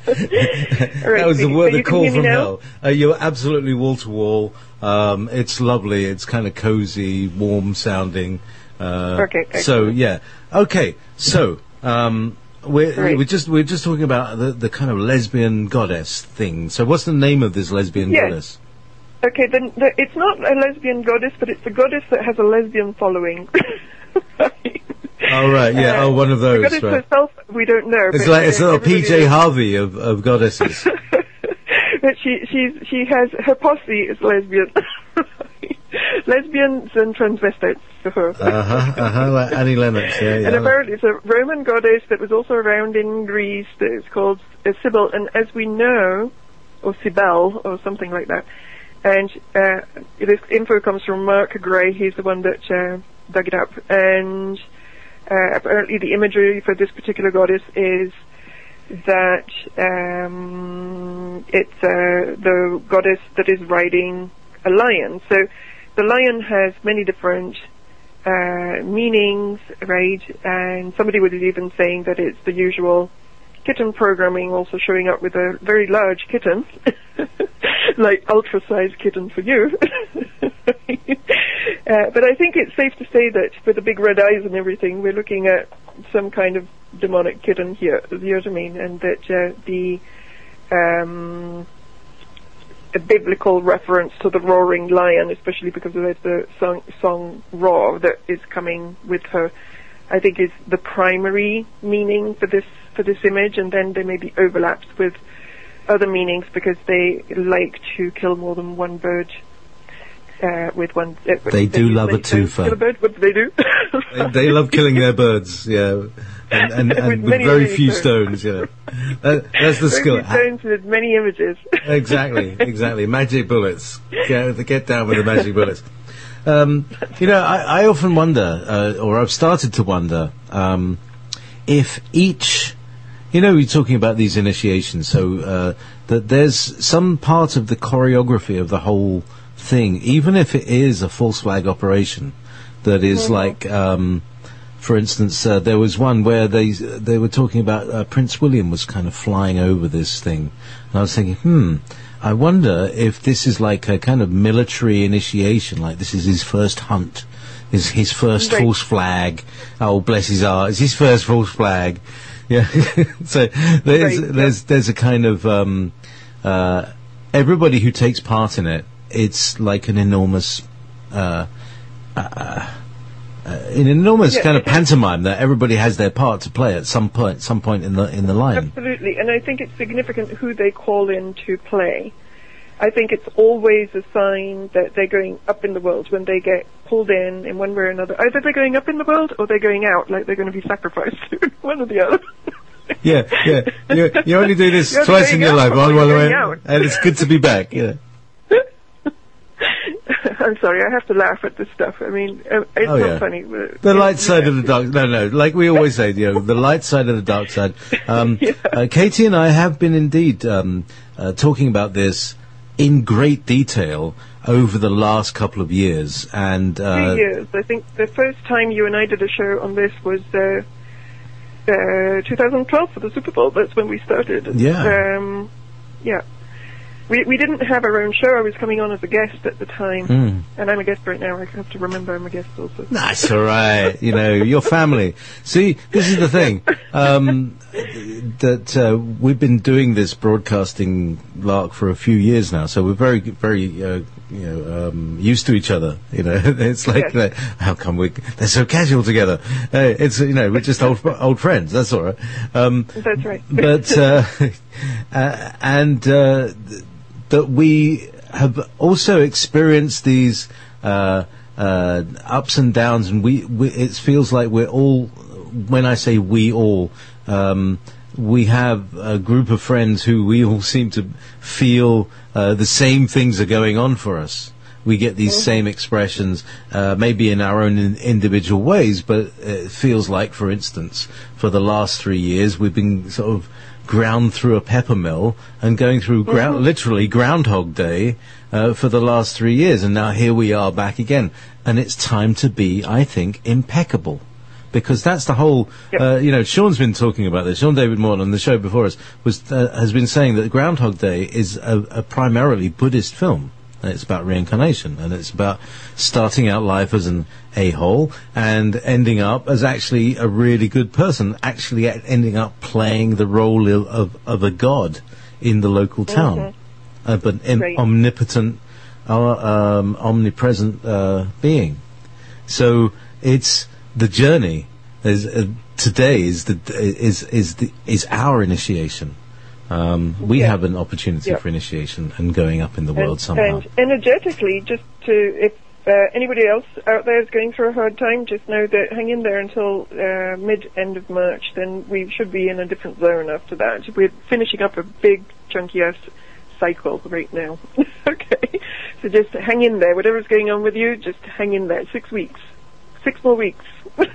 Right, that was the call from hell. You're absolutely wall to wall. It's lovely. It's kind of cozy, warm sounding. Okay. So yeah. Okay. So we're just talking about the kind of lesbian goddess thing. So what's the name of this lesbian goddess? Okay. Then it's not a lesbian goddess, but it's a goddess that has a lesbian following. Right. Oh right, yeah. One of those. The goddess herself, we don't know. It's like it's a PJ Harvey of goddesses. But she has her posse is lesbian. Lesbians and transvestites for her. Like Annie Lennox, yeah. And apparently it's a Roman goddess that was also around in Greece that is called Sibyl, and as we know, or Cybele, or something like that. And this info comes from Mark Gray. He's the one that dug it up. And apparently the imagery for this particular goddess is that it's the goddess that is riding a lion. So the lion has many different meanings, right? And somebody was even saying that it's the usual kitten programming, also showing up with a very large kitten, like ultra-sized kitten for you. But I think it's safe to say that with the big red eyes and everything, we're looking at some kind of demonic kitten here, you know what I mean? And that a biblical reference to the roaring lion, especially because of the song Roar that is coming with her, I think is the primary meaning for this image, and then there may be overlaps with other meanings because they like to kill more than one bird with one. They do love a twofer. Kill a bird. What do they do? they love killing their birds, yeah, and with very few stones, you know. That's the skill. Stones with many images. Exactly. Magic bullets. Get down with the magic bullets. I often wonder, or I've started to wonder, if each, you're talking about these initiations, so that there's some part of the choreography of the whole thing, even if it is a false flag operation, that is like, for instance, there was one where they were talking about Prince William was kind of flying over this thing, and I was thinking, I wonder if this is like a kind of military initiation, like this is his first hunt, is his first false flag. Oh, bless his heart, it's his first false flag. Yeah. So there's a kind of everybody who takes part in it, it's like an enormous kind of pantomime that everybody has their part to play at some point in the line. Absolutely, and I think it's significant who they call in to play. I think it's always a sign that they're going up in the world when they get pulled in one way or another. Either they're going up in the world or they're going out, like they're going to be sacrificed. One or the other. Yeah. You only do this twice in your life, and it's good to be back. Yeah. I'm sorry, I have to laugh at this stuff. I mean, it's not funny. But the light side of the dark. No. Like we always say, the light side of the dark side. Katy and I have been indeed talking about this in great detail over the last couple of years. And 3 years. I think the first time you and I did a show on this was 2012 for the Super Bowl. That's when we started. Yeah. Yeah. We didn't have our own show. I was coming on as a guest at the time. And I'm a guest right now. I have to remember I'm a guest also. That's all right. Your family. See, this is the thing. That we've been doing this broadcasting lark for a few years now, so we're very, very, used to each other. It's like, how come they're so casual together? It's, we're just old friends. That's all right. That's right. But, that we have also experienced these ups and downs, and it feels like we're all. When I say we all, we have a group of friends who we all seem to feel the same things are going on for us. We get these same expressions, maybe in our own individual ways, but it feels like, for instance, for the last 3 years, we've been sort of ground through a pepper mill and going through literally Groundhog Day for the last 3 years, and now here we are back again, and it's time to be, I think, impeccable, because that's the whole. Sean's been talking about this. Sean David Morton on the show before us has been saying that Groundhog Day is a primarily Buddhist film. And it's about reincarnation, and it's about starting out life as an a-hole and ending up as actually a really good person, actually ending up playing the role of a god in the local town, but omnipotent, omnipresent being. So it's the journey. Today is our initiation. We have an opportunity for initiation and going up in the world somehow. And energetically, if anybody else out there is going through a hard time, just know that hang in there until mid-end of March, then we should be in a different zone after that. We're finishing up a big, chunky-ass cycle right now. Okay? So just hang in there. Whatever's going on with you, just hang in there. 6 weeks. 6 more weeks.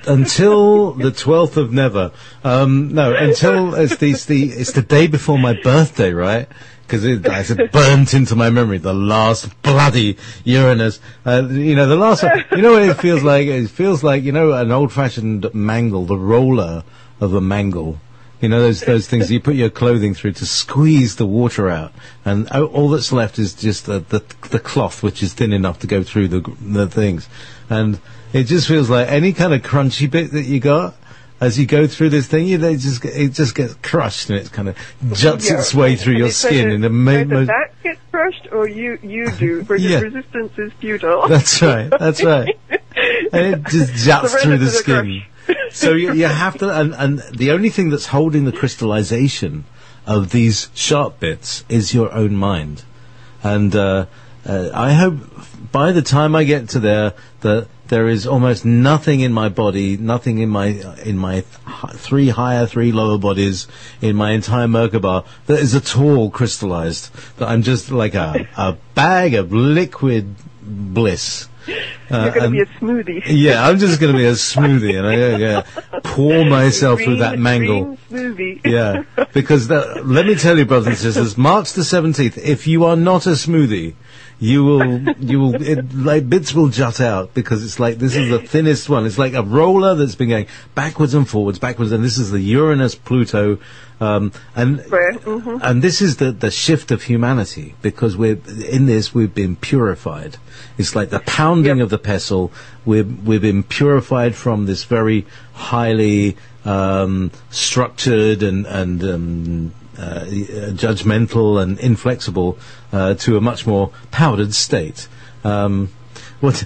Until the 12th of never. Until it's the day before my birthday, right? Because it's burnt into my memory. The last bloody Uranus. The last one. You know what it feels like? It feels like, an old-fashioned mangle, the roller of a mangle. Those things you put your clothing through to squeeze the water out, and all that's left is just the cloth, which is thin enough to go through the things. And it just feels like any kind of crunchy bit that you got as you go through this thing, it just gets crushed, and it kind of juts its way through your skin. Either that gets crushed, or you do, because resistance is futile. That's right. And it just juts through the skin. So you have to, and the only thing that's holding the crystallization of these sharp bits is your own mind. And I hope by the time I get to there, that there is almost nothing in my body, nothing in my 3 higher, 3 lower bodies, in my entire Merkaba that is at all crystallized. That I'm just like a bag of liquid bliss. You're going to be a smoothie. Yeah, I'm just going to be a smoothie, and I pour myself through that mangle. Smoothie. Yeah, because let me tell you, brothers and sisters, March the 17th, if you are not a smoothie, bits will jut out, because it's like, this is the thinnest one. It's like a roller that's been going backwards, and this is the Uranus-Pluto, and this is the shift of humanity, because we've been purified. It's like the pounding of the pestle. We've been purified from this very highly structured and judgmental and inflexible to a much more powdered state. How have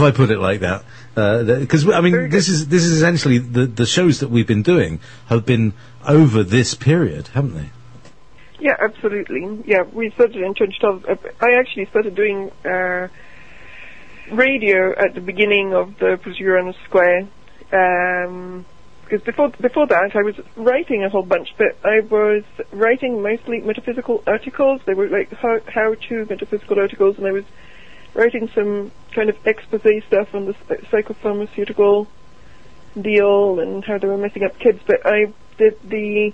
I put it like that? Because this is essentially the shows that we've been doing have been over this period, haven't they? Yeah, absolutely. Yeah, we started in 2012. I actually started doing radio at the beginning of the Uranus Square. Because before that, I was writing a whole bunch, but I was writing mostly metaphysical articles. They were like how-to metaphysical articles, and I was writing some kind of expose stuff on the psychopharmaceutical deal and how they were messing up kids. But I did the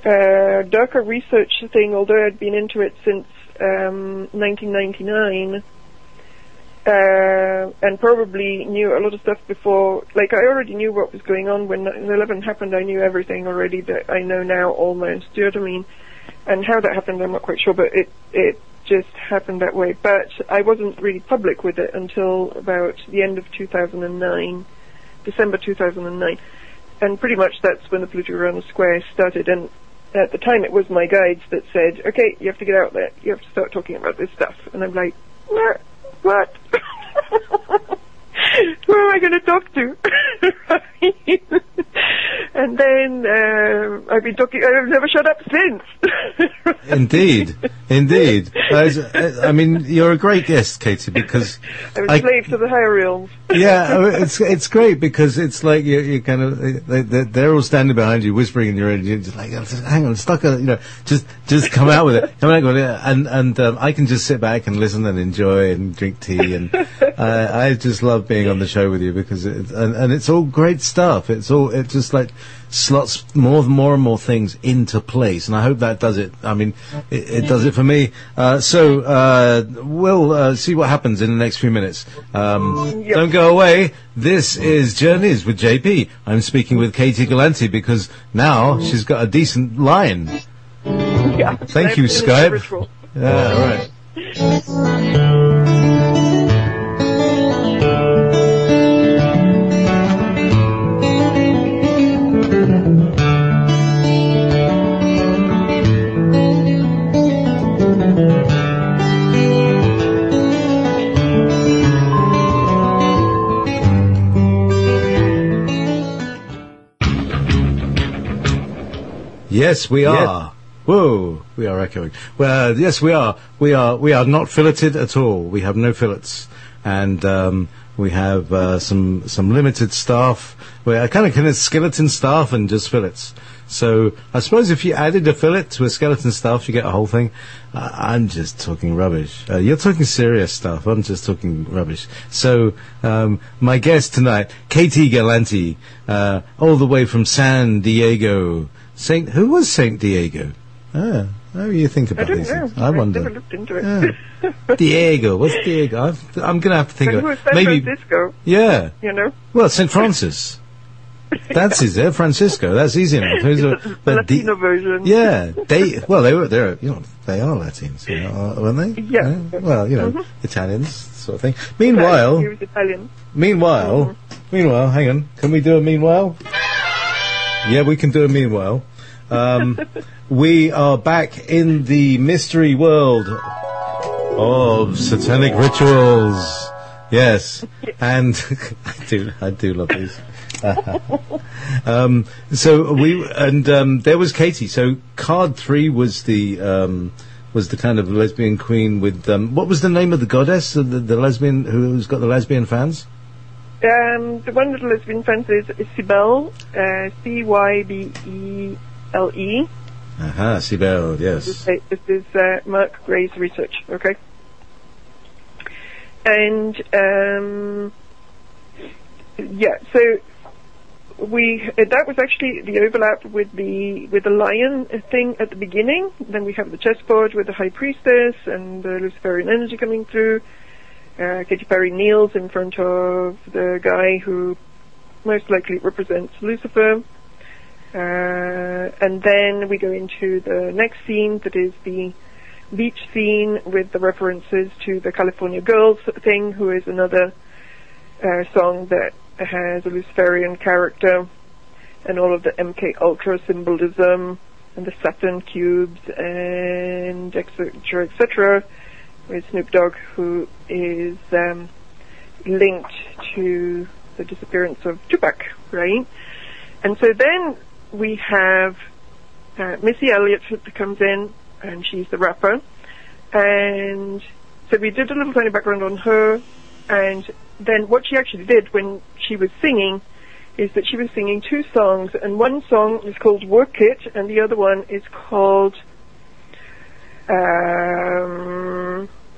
darker research thing, although I'd been into it since 1999. And probably knew a lot of stuff before. Like, I already knew what was going on when 9/11 happened. I knew everything already that I know now, almost. Do you know what I mean? And how that happened, I'm not quite sure, but it just happened that way. But I wasn't really public with it until about the end of 2009, December 2009. And pretty much that's when the Pluto-Uranus Square started. And at the time, it was my guides that said, okay, you have to get out there. You have to start talking about this stuff. And I'm like, what? Who am I going to talk to? And then I've been talking. I've never shut up since. Indeed. I mean, you're a great guest, Katy, because I'm a slave to the higher realms. Yeah, it's great because it's like you kind of they're all standing behind you, whispering in your ear, and you're just like, hang on, stuck, just come out with it, and I can just sit back and listen and enjoy and drink tea, and I just love being on the show with you because it's all great stuff. It just like slots more and more things into place, and I hope that does it. I mean, it does it for me. So we'll see what happens in the next few minutes. Yep. Don't go away. This is Journeys with JayPee. I'm speaking with Katy Gallanti because now she's got a decent line. Yeah. Thank you, Skype. Yeah, all right. Yes, we are. Whoa, we are echoing. Well, yes, we are. We are not filleted at all. We have no fillets, and we have some limited staff. We're kind of skeleton staff and just fillets. So I suppose if you added a fillet to a skeleton staff, you get a whole thing. I'm just talking rubbish. You're talking serious stuff. I'm just talking rubbish. So my guest tonight, Katy Gallanti, all the way from San Diego. Who was Saint Diego? How do you think about these things? I wonder. I've never looked into it. Yeah. Diego. What's Diego? I'm going to have to think of it. Maybe San Francisco. Yeah. You know? Well, St. Francis. That's his there, Francisco. That's easy enough. The Latino version. Yeah. They are Latins, weren't they? Yeah. Well, Italians, sort of thing. Meanwhile, he was Italian. Meanwhile, hang on. Can we do a meanwhile? Yeah, we can do a meanwhile. We are back in the mystery world of satanic rituals. Yes, and I do love these. There was Katy. So card 3 was the kind of lesbian queen with what was the name of the goddess, the lesbian who's got the lesbian fans? The one with the lesbian fans is Cybele, Cybele. Aha, Cybele, yes. This is Mark Gray's research, okay? And, so that was actually the overlap with the lion thing at the beginning. Then we have the chessboard with the high priestess and the Luciferian energy coming through. Katy Perry kneels in front of the guy who most likely represents Lucifer. And then we go into the next scene, that is the beach scene with the references to the California Girls thing, who is another song that has a Luciferian character, and all of the MK Ultra symbolism, and the Saturn cubes, and etc., etc., with Snoop Dogg, who is linked to the disappearance of Tupac, right? And so then we have Missy Elliot comes in, and she's the rapper. And so we did a little tiny background on her, and then what she actually did when she was singing is that she was singing 2 songs, and one song is called Work It, and the other one is called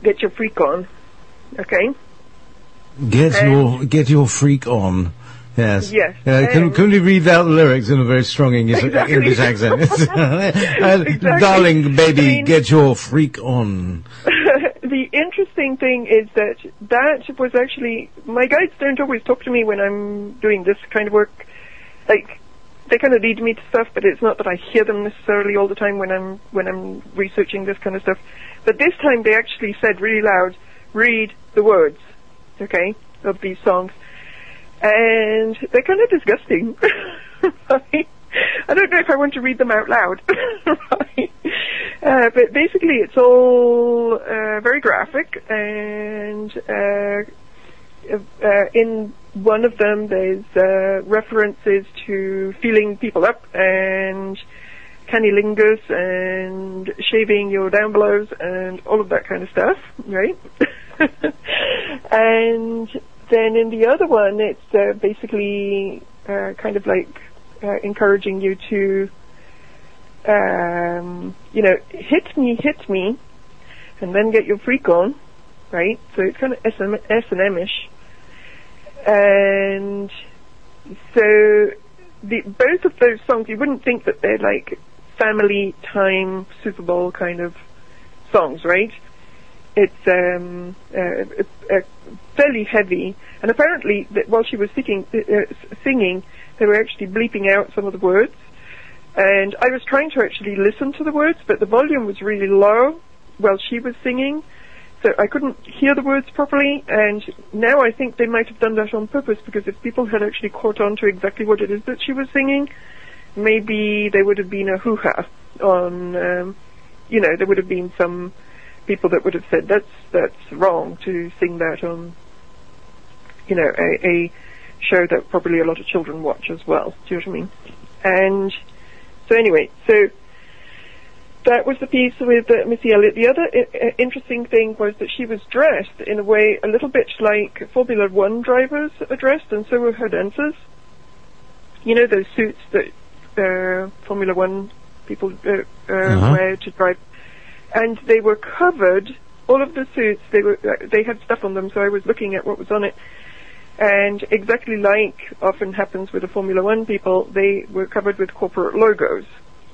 Get Your Freak On. Okay? Get your freak on. Yes. Yes. Can we read out the lyrics in a very strong English accent? Exactly. Darling baby, get your freak on. The interesting thing is that was actually, my guides don't always talk to me when I'm doing this kind of work. Like, they kind of lead me to stuff, but it's not that I hear them necessarily all the time when I'm researching this kind of stuff. But this time they actually said really loud, read the words, okay, of these songs. And they're kind of disgusting, right? I don't know if I want to read them out loud, right? But basically it's all very graphic, and in one of them there's references to feeling people up and cunnilingus and shaving your down belows and all of that kind of stuff, right? And then in the other one it's basically kind of like encouraging you to hit me, and then get your freak on, right? So it's kind of S&M-ish. And so both of those songs, you wouldn't think that they're like family time Super Bowl kind of songs, right? It's fairly heavy, and apparently while she was singing, they were actually bleeping out some of the words. And I was trying to actually listen to the words, but the volume was really low while she was singing, so I couldn't hear the words properly. And now I think they might have done that on purpose, because if people had actually caught on to exactly what it is that she was singing, maybe there would have been a hoo-ha on, there would have been some people that would have said, that's wrong to sing that on, a show that probably a lot of children watch as well. Do you know what I mean? And so anyway, so that was the piece with Missy Elliot. The other interesting thing was that she was dressed in a way a little bit like Formula One drivers are dressed, and so were her dancers. You know, those suits that Formula One people wear to drive. And they were covered, all of the suits, they had stuff on them, so I was looking at what was on it. And exactly like often happens with the Formula One people, they were covered with corporate logos.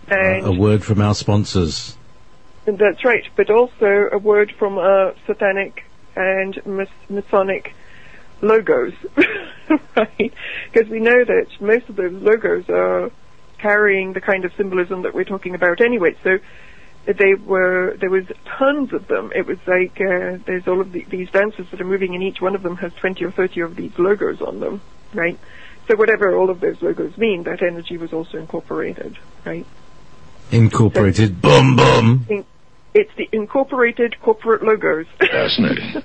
And a word from our sponsors. That's right, but also a word from our satanic and Masonic logos, right? Because we know that most of those logos are carrying the kind of symbolism that we're talking about anyway. So there was tons of them. It was like there's all of these dancers that are moving, and each one of them has 20 or 30 of these logos on them, right? So whatever all of those logos mean, that energy was also incorporated, right? Incorporated, so, boom, boom. It's the incorporated corporate logos. Fascinating.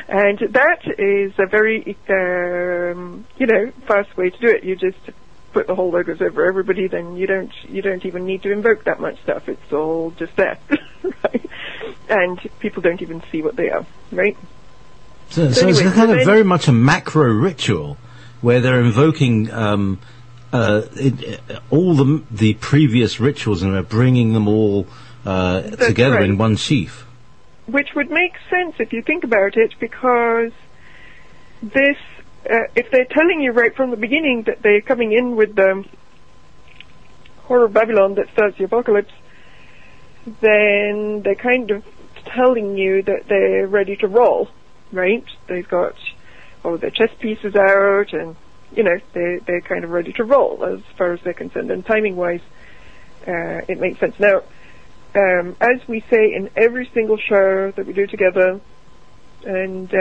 And that is a very, fast way to do it. You just put the whole logos over everybody, then you don't even need to invoke that much stuff. It's all just there, right? And people don't even see what they are, right? So anyway, it's kind of very much a macro ritual where they're invoking all the previous rituals, and they're bringing them all together in one sheaf. Which would make sense if you think about it, because this, if they're telling you right from the beginning that they're coming in with the horror of Babylon that starts the apocalypse, then they're kind of telling you that they're ready to roll, right? They've got all their chess pieces out, and they're kind of ready to roll as far as they're concerned. And timing-wise, it makes sense. Now, as we say in every single show that we do together, and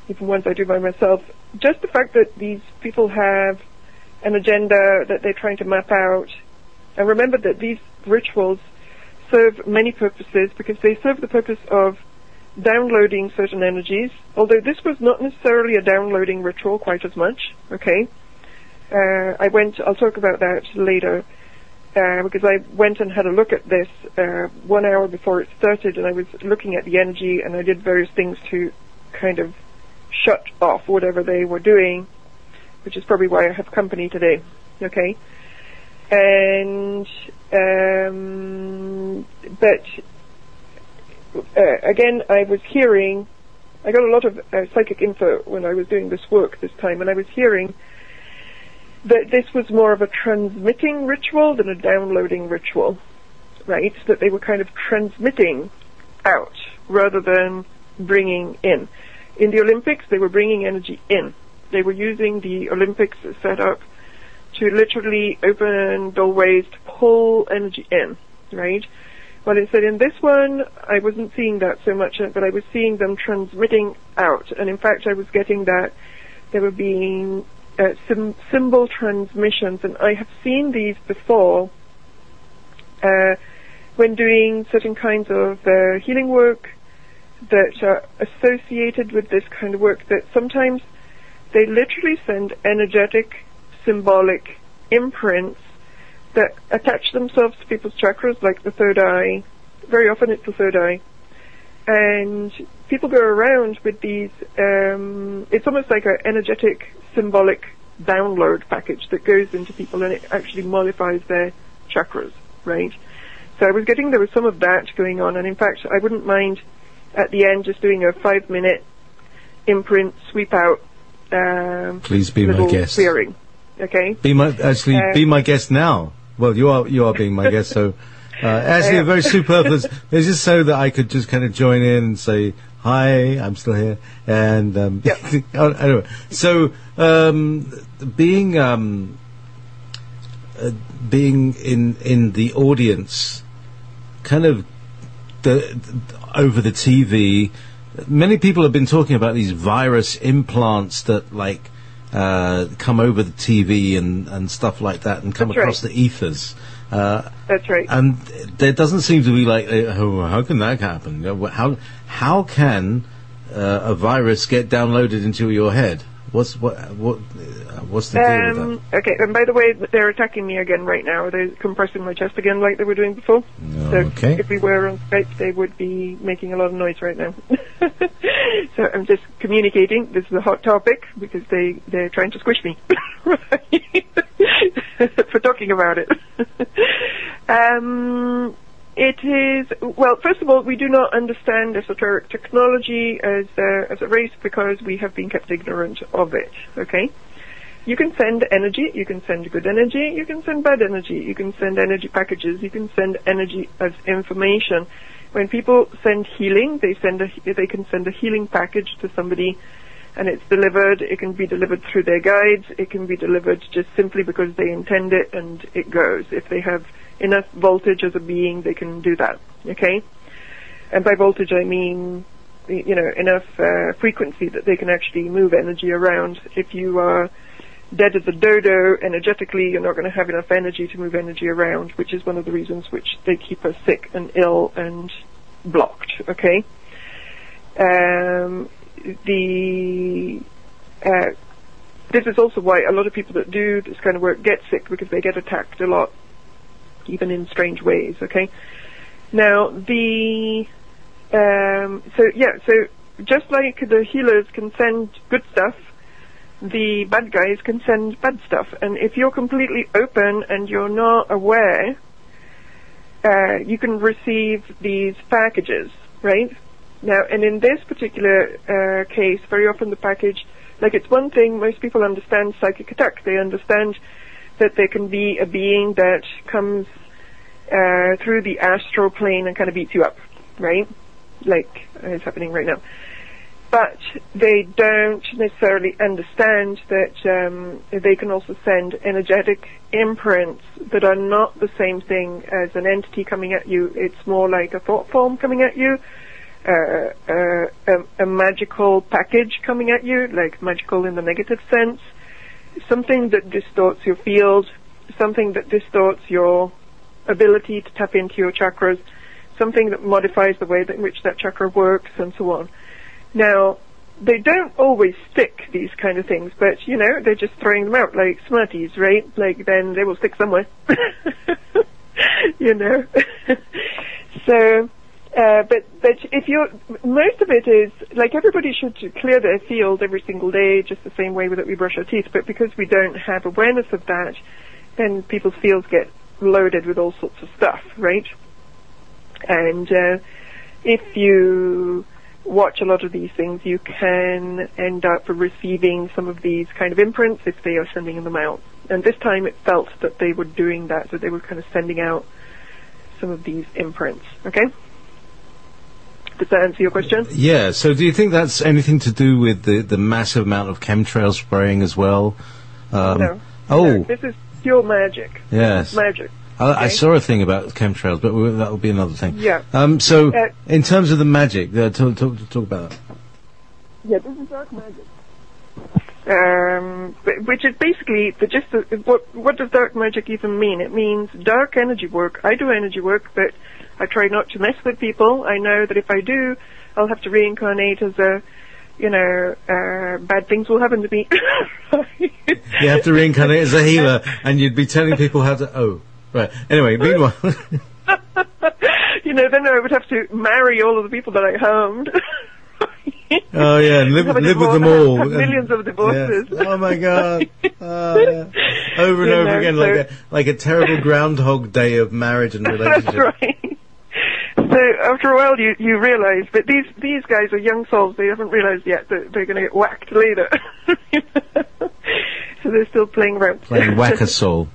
even ones I do by myself, just the fact that these people have an agenda that they're trying to map out, and remember that these rituals serve many purposes, because they serve the purpose of downloading certain energies, although this was not necessarily a downloading ritual quite as much, okay? I'll talk about that later. because I went and had a look at this 1 hour before it started, and I was looking at the energy, and I did various things to kind of shut off whatever they were doing, which is probably why I have company today. Okay, and but again, I was hearing. I got a lot of psychic info when I was doing this work this time, and I was hearing that this was more of a transmitting ritual than a downloading ritual, right? That they were kind of transmitting out rather than bringing in. In the Olympics, they were bringing energy in. They were using the Olympics set up to literally open doorways to pull energy in, right? Well, instead in this one, I wasn't seeing that so much, but I was seeing them transmitting out. And in fact, I was getting that they were being symbol transmissions. And I have seen these before when doing certain kinds of healing work that are associated with this kind of work, that sometimes they literally send energetic, symbolic imprints that attach themselves to people's chakras, like the third eye. Very often it's the third eye. And people go around with these, it's almost like an energetic, symbolic download package that goes into people, and it actually modifies their chakras, right? So I was getting there was some of that going on, and in fact, I wouldn't mind at the end just doing a 5-minute imprint sweep out. Please be my guest. Clearing. Okay. Be my guest now. Well, you are being my guest, so actually a very superfluous. It's just so that I could just kind of join in and say hi, I'm still here, and anyway. So being in the audience, kind of over the TV, many people have been talking about these virus implants that come over the TV and stuff like that, and come across the ethers. That's right. And there doesn't seem to be how can that happen? How can a virus get downloaded into your head? What's the deal with that? Okay, and by the way, they're attacking me again right now. They're compressing my chest again like they were doing before. Okay. So if we were on Skype, they would be making a lot of noise right now. So I'm just communicating. This is a hot topic because they're trying to squish me for talking about it. It is, well, first of all, we do not understand esoteric technology as a race because we have been kept ignorant of it, okay? You can send energy, you can send good energy, you can send bad energy, you can send energy packages, you can send energy as information. When people send healing, they can send a healing package to somebody, and it's delivered. It can be delivered through their guides, it can be delivered just simply because they intend it, and it goes. If they have enough voltage as a being, they can do that, okay? And by voltage, I mean, enough frequency that they can actually move energy around. If you are dead as a dodo energetically, you're not going to have enough energy to move energy around, which is one of the reasons which they keep us sick and ill and blocked, okay? This is also why a lot of people that do this kind of work get sick, because they get attacked a lot, even in strange ways, okay? Now, so just like the healers can send good stuff, the bad guys can send bad stuff. And if you're completely open and you're not aware, you can receive these packages, right? Now, and in this particular case, very often the package, it's one thing, most people understand psychic attack. They understand that there can be a being that comes through the astral plane and kind of beats you up, right? Like is happening right now. But they don't necessarily understand that they can also send energetic imprints that are not the same thing as an entity coming at you. It's more like a thought form coming at you, a magical package coming at you, like magical in the negative sense, something that distorts your field, something that distorts your ability to tap into your chakras, something that modifies the way in which that chakra works, and so on. Now, they don't always stick, these kind of things, but, they're just throwing them out like Smarties, right? Then they will stick somewhere. you know. So, but if most of it is, like, everybody should clear their field every single day, just the same way that we brush our teeth, but because we don't have awareness of that, then people's fields get loaded with all sorts of stuff, right? And if you watch a lot of these things, you can end up receiving some of these kind of imprints if they are sending them out. And this time it felt that they were doing that they were kind of sending out some of these imprints, okay? Does that answer your question? Yeah, so do you think that's anything to do with the massive amount of chemtrail spraying as well? No. Oh. No, this is pure magic. Yes. Magic. I saw a thing about chemtrails, but that will be another thing. Yeah. So, in terms of the magic, talk about that. Yeah, this is dark magic. Which is basically what does dark magic even mean? It means dark energy work. I do energy work, but I try not to mess with people. I know that if I do, I'll have to reincarnate as a, bad things will happen to me. You have to reincarnate as a healer, and you'd be telling people how to. Oh, right. Anyway, meanwhile. Then I would have to marry all of the people that I harmed. Oh yeah, and live with them all. Have millions of divorces. Yes. Oh my God! Over and over again, like a terrible Groundhog Day of marriage and relationship. That's right. So after a while, you realise that these guys are young souls. They haven't realised yet that they're going to get whacked later. So they're still playing around. Playing whack-a-soul.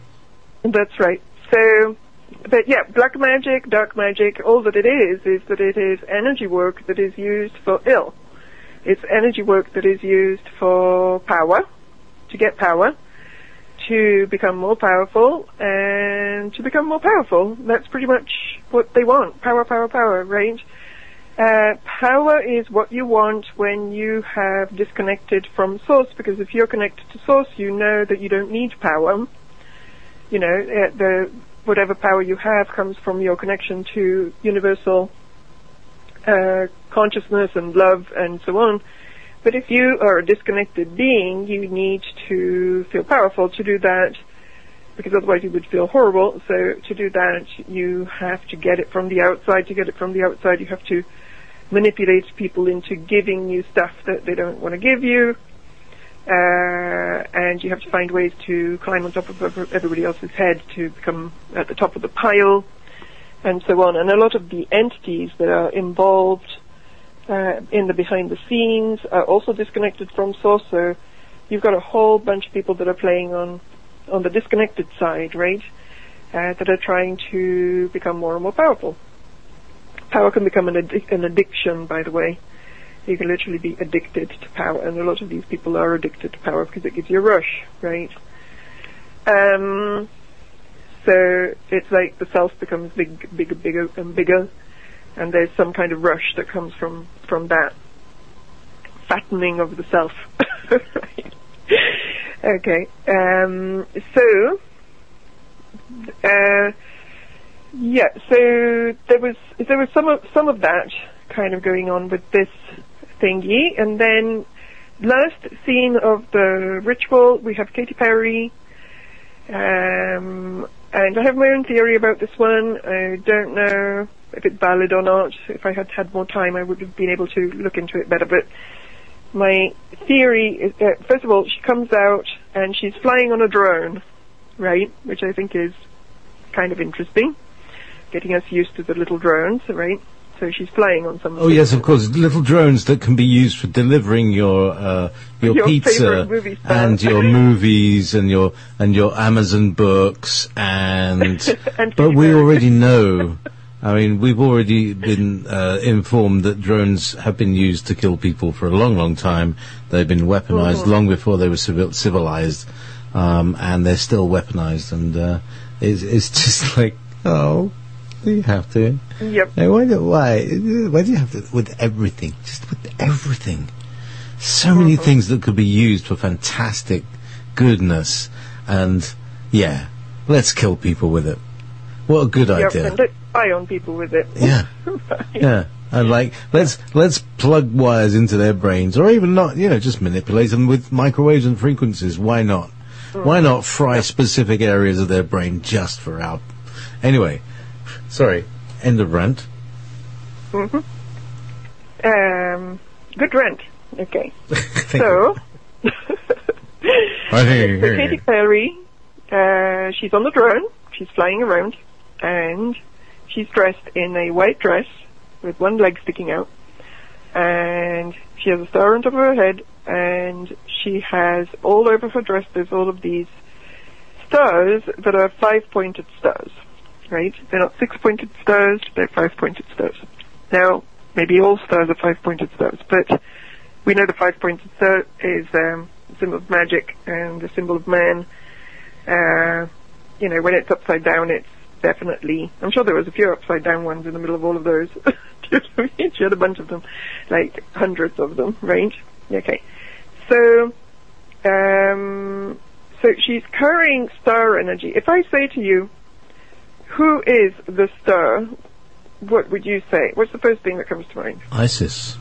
That's right. So, but yeah, black magic, dark magic, all that it is that it is energy work that is used for ill. It's energy work that is used for power, to get power, to become more powerful, and to become more powerful. That's pretty much what they want. Power, power, power, right? Power is what you want when you have disconnected from source, because if you're connected to source, you know that you don't need power. Whatever power you have comes from your connection to universal consciousness and love and so on. But if you are a disconnected being, you need to feel powerful to do that, because otherwise you would feel horrible. So to do that, you have to get it from the outside. To get it from the outside, you have to manipulate people into giving you stuff that they don't want to give you. And you have to find ways to climb on top of everybody else's head to become at the top of the pile, and so on. And a lot of the entities that are involved in the behind the scenes are also disconnected from source. So you've got a whole bunch of people that are playing on the disconnected side, right? That are trying to become more and more powerful. Power can become an addiction, by the way. You can literally be addicted to power, and a lot of these people are addicted to power because it gives you a rush, right? So it's like the self becomes bigger and bigger, and there's some kind of rush that comes from that fattening of the self. Right. Okay. So there was some of that kind of going on with this thingy, and then last scene of the ritual we have Katy Perry, and I have my own theory about this one. I don't know if it's valid or not. If I had had more time, I would have been able to look into it better, but my theory is that, first of all, she comes out and she's flying on a drone, right, which I think is kind of interesting, getting us used to the little drones, right? So she's flying on some. Oh yes, of course, little drones that can be used for delivering your pizza and your movies and your Amazon books and. But we already know. I mean, we've already been informed that drones have been used to kill people for a long, long time. They've been weaponized long before they were civilized, and they're still weaponized. And it's just like, oh. You have to. Yep. Why do you have to? With everything. Just with everything. So many things that could be used for fantastic goodness. And, yeah, let's kill people with it. What a good idea. And let's spy on people with it. Yeah. Right. Yeah. And, let's plug wires into their brains. Or even not, just manipulate them with microwaves and frequencies. Why not? Why not fry specific areas of their brain just for our... Anyway... Sorry. End of rant. Mm-hmm. Good rant. Okay. So, Katy Perry, she's on the drone, she's flying around, and she's dressed in a white dress with one leg sticking out, and she has a star on top of her head, and she has all over her dress, there's all of these stars that are 5-pointed stars, right? They're not 6-pointed stars, they're 5-pointed stars. Now, maybe all stars are 5-pointed stars, but we know the 5-pointed star is a symbol of magic and a symbol of man. When it's upside down, it's definitely... I'm sure there was a few upside down ones in the middle of all of those. She had a bunch of them, like hundreds of them, right? Okay. So she's carrying star energy. If I say to you, who is the star, what would you say? What's the first thing that comes to mind? Isis.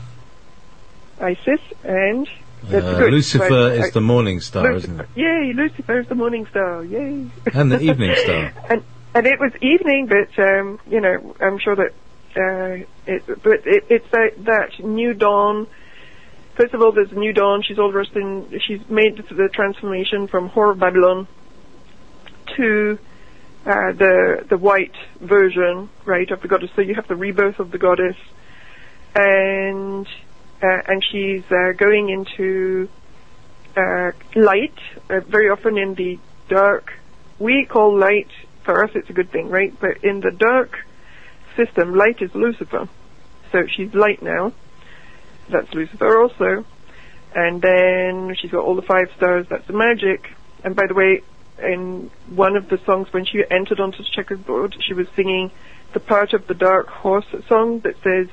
Isis, and that's good. Lucifer is the morning star, isn't it? Yay, Lucifer is the morning star, yay. And the evening star. and it was evening, but, I'm sure that, it's that new dawn. First of all, there's a new dawn. She's all dressed in, she's made the transformation from Whore of Babylon to the white version, right, of the goddess. So you have the rebirth of the goddess, and she's going into light, very often in the dark. We call light, for us it's a good thing, right? But in the dark system, light is Lucifer. So she's light now. That's Lucifer also. And then she's got all the 5 stars, that's the magic. And by the way, in one of the songs, when she entered onto the checkerboard, she was singing the part of the Dark Horse song that says,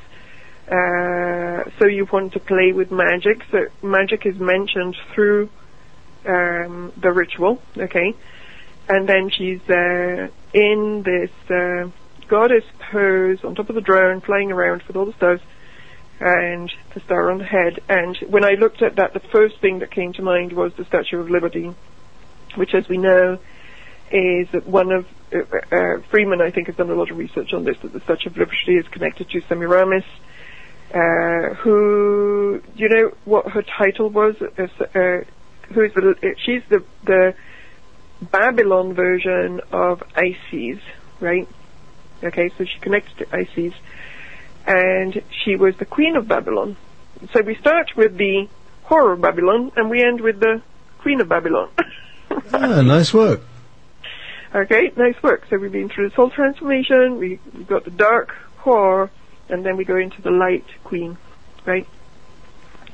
so you want to play with magic. So magic is mentioned through the ritual, okay? And then she's in this goddess pose on top of the drone, flying around with all the stars and the star on the head. And when I looked at that, the first thing that came to mind was the Statue of Liberty, which, as we know, is one of Freeman, I think, has done a lot of research on this, that the Statue of Liberty is connected to Semiramis, who, do you know what her title was? She's the Babylon version of Isis, right? Okay, so she connects to Isis, and she was the Queen of Babylon. So we start with the Whore of Babylon, and we end with the Queen of Babylon. Nice work. Okay, nice work. So we've been through this whole transformation. We've got the dark whore, and then we go into the light queen, right?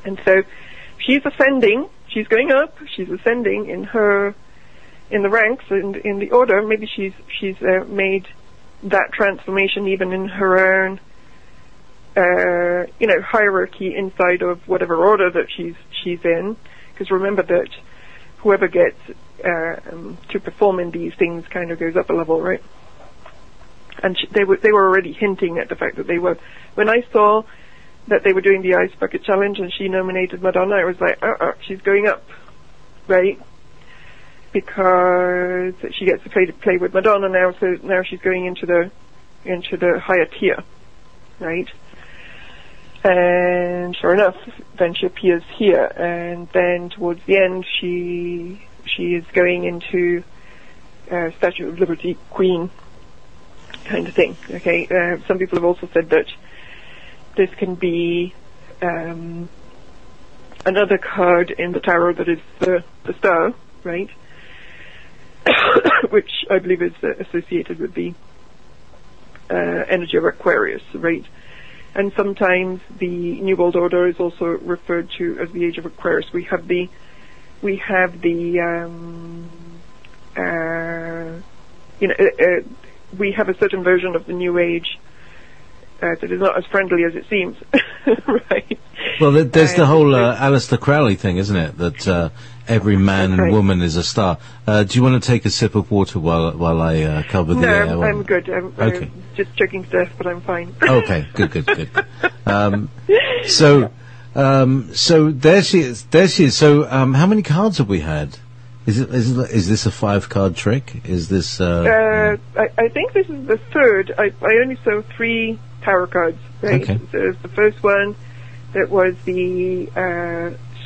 And so she's ascending. She's going up. She's ascending in the ranks, in the order. Maybe she's made that transformation even in her own, hierarchy inside of whatever order that she's in. Because remember that whoever gets to perform in these things kind of goes up a level, right? And they were already hinting at the fact that they were. When I saw that they were doing the Ice Bucket Challenge and she nominated Madonna, I was like, she's going up, right? Because she gets to play with Madonna now, so now she's going into the higher tier, right? And sure enough, then she appears here, and then towards the end, she is going into Statue of Liberty Queen kind of thing. Okay, some people have also said that this can be another card in the tarot that is the star, right? Which I believe is associated with the energy of Aquarius, right? And sometimes the New World Order is also referred to as the Age of Aquarius. We have we have a certain version of the New Age that is not as friendly as it seems, right? Well, there's the whole Aleister Crowley thing, isn't it? That every man and woman is a star. Do you want to take a sip of water while I cover the air? No, I'm good. Okay. I'm just choking to death, but I'm fine. Okay, good. So there she is. So how many cards have we had? Is this a 5-card trick? Is this? I think this is the third. I only saw 3 tarot cards. Right? Okay. There's the first one that was the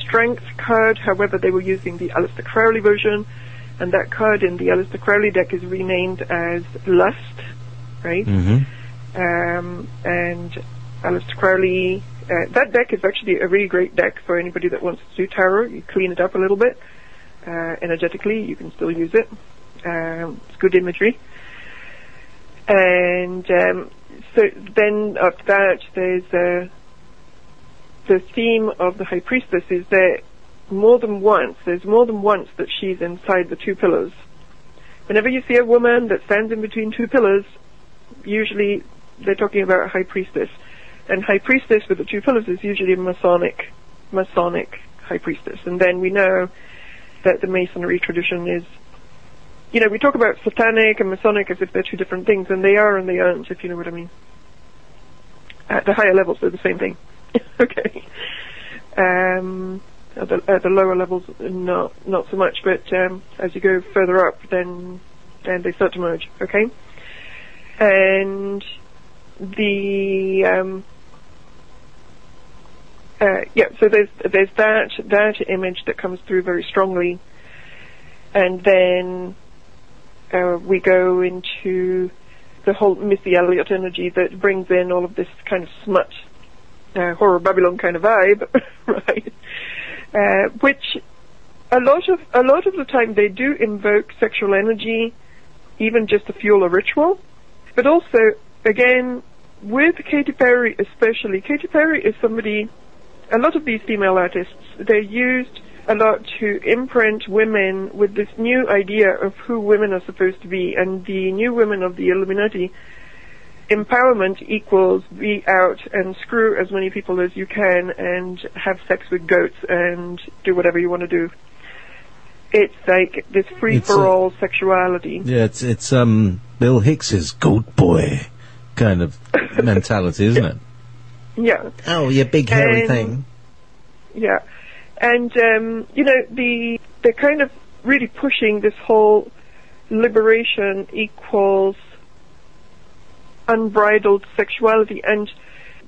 Strength card. However, they were using the Aleister Crowley version, and that card in the Aleister Crowley deck is renamed as Lust. Right. Mm-hmm. And Aleister Crowley. That deck is actually a really great deck for anybody that wants to do tarot. You clean it up a little bit. Energetically, you can still use it. It's good imagery. And so then after that, there's the theme of the High Priestess is that there's more than once that she's inside the 2 pillars. Whenever you see a woman that stands in between 2 pillars, usually they're talking about a High Priestess. And High Priestess with the 2 pillars is usually a Masonic High Priestess. And then we know that the Masonry tradition is, we talk about Satanic and Masonic as if they're 2 different things, and they are and they aren't, if you know what I mean. At the higher levels, they're the same thing. Okay. At the lower levels, not so much, but as you go further up, then they start to merge. Okay. And the so there's that image that comes through very strongly, and then we go into the whole Missy Elliot energy that brings in all of this kind of smut, horror Babylon kind of vibe, right? Which a lot of the time they do invoke sexual energy, even just to fuel a ritual, but also again with Katy Perry especially. Katy Perry is somebody. A lot of these female artists, they're used a lot to imprint women with this new idea of who women are supposed to be, and the new women of the Illuminati, empowerment equals be out and screw as many people as you can and have sex with goats and do whatever you want to do. It's like this free-for-all sexuality. Yeah, it's Bill Hicks's goat boy kind of mentality, isn't it? Yeah. Oh, you big hairy thing. Yeah. And, they're kind of really pushing this whole liberation equals unbridled sexuality, and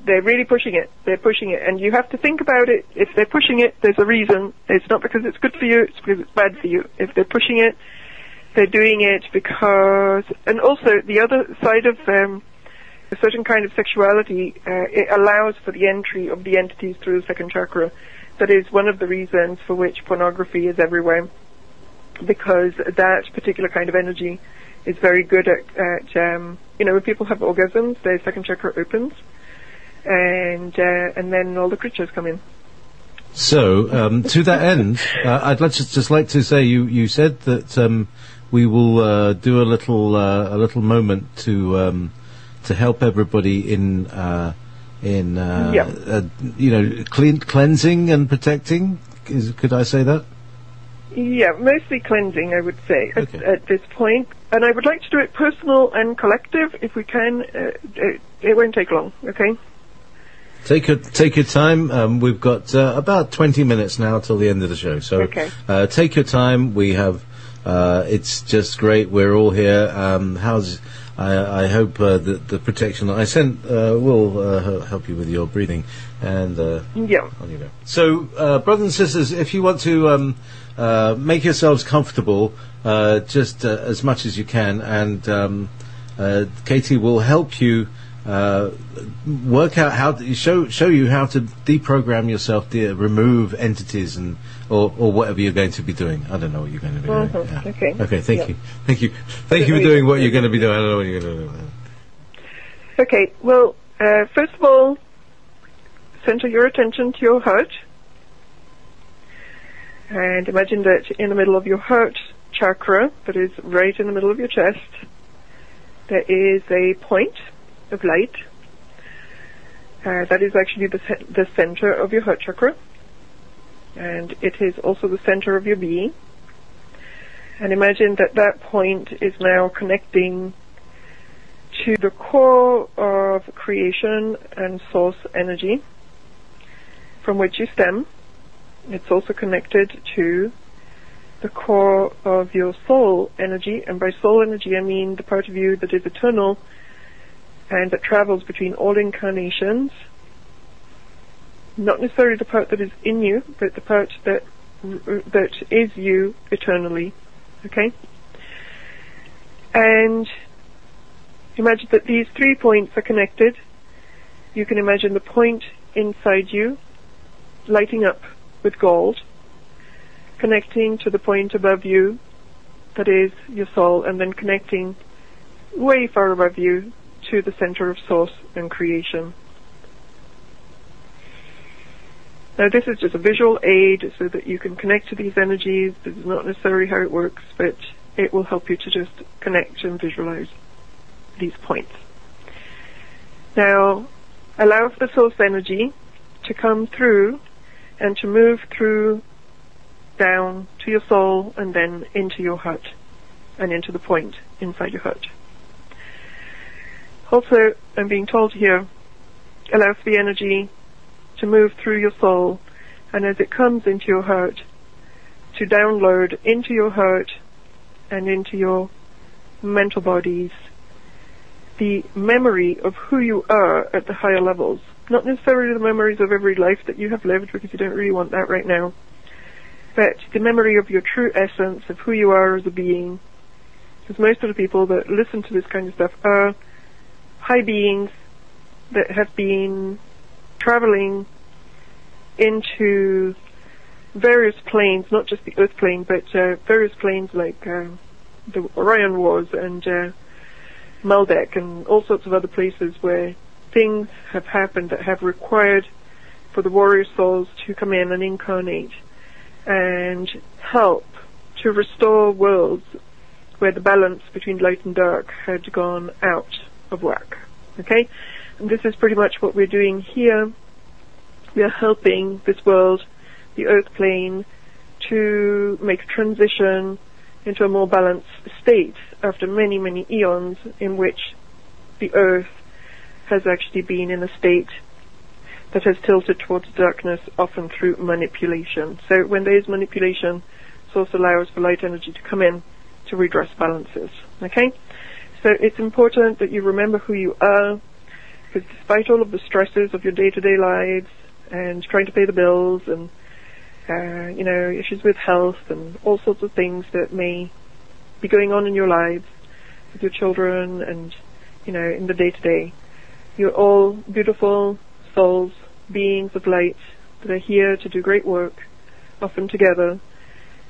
they're really pushing it. They're pushing it. And you have to think about it. If they're pushing it, there's a reason. It's not because it's good for you, it's because it's bad for you. If they're pushing it, they're doing it because... And also, the other side of a certain kind of sexuality, it allows for the entry of the entities through the 2nd chakra. That is one of the reasons for which pornography is everywhere, because that particular kind of energy is very good at when people have orgasms, their 2nd chakra opens, and then all the creatures come in. So, to that end, I'd just like to say you said that we will do a little moment to help everybody in cleansing and protecting. Could I say that? Yeah, mostly cleansing, I would say, okay. at this point. And I would like to do it personal and collective, if we can. It won't take long, okay? Take your time. We've got about 20 minutes now till the end of the show. So okay. Take your time. We have. It's just great. We're all here. I hope that the protection that I sent will help you with your breathing. And yeah. On you go. So, brothers and sisters, if you want to make yourselves comfortable, just as much as you can, and Katy will help you work out how to show you how to deprogram yourself, remove entities and or whatever you're going to be doing. I don't know what you're going to be doing. Yeah. Okay. Thank you for doing what you're going to be doing. I don't know what you're going to do. Okay. Well, first of all, center your attention to your heart, and imagine that in the middle of your heart chakra, that is right in the middle of your chest, there is a point of light. That is actually the center of your heart chakra, and it is also the center of your being. And imagine that point is now connecting to the core of creation and source energy from which you stem. It's also connected to the core of your soul energy, and by soul energy I mean the part of you that is eternal and that travels between all incarnations, not necessarily the part that is in you, but the part that is you eternally, okay? And imagine that these 3 points are connected. You can imagine the point inside you lighting up with gold, connecting to the point above you, that is your soul, and then connecting way far above you to the center of source and creation. Now this is just a visual aid so that you can connect to these energies. This is not necessarily how it works, but it will help you to just connect and visualize these points. Now, allow for the source energy to come through and to move through down to your soul and then into your heart and into the point inside your heart. Also, I'm being told here, allow for the energy to move through your soul, and as it comes into your heart, to download into your heart and into your mental bodies the memory of who you are at the higher levels. Not necessarily the memories of every life that you have lived, because you don't really want that right now, but the memory of your true essence of who you are as a being. Because most of the people that listen to this kind of stuff are high beings that have been traveling into various planes, not just the Earth plane, but various planes like the Orion Wars and Maldek and all sorts of other places where things have happened that have required for the warrior souls to come in and incarnate and help to restore worlds where the balance between light and dark had gone out of whack. Okay? And this is pretty much what we're doing here. We are helping this world, the Earth plane, to make a transition into a more balanced state after many, many eons in which the Earth has actually been in a state that has tilted towards darkness, often through manipulation. So when there is manipulation, Source allows for light energy to come in to redress balances. Okay? So it's important that you remember who you are, because despite all of the stresses of your day-to-day lives and trying to pay the bills and issues with health and all sorts of things that may be going on in your lives with your children and, in the day-to-day, you're all beautiful souls, beings of light that are here to do great work, often together,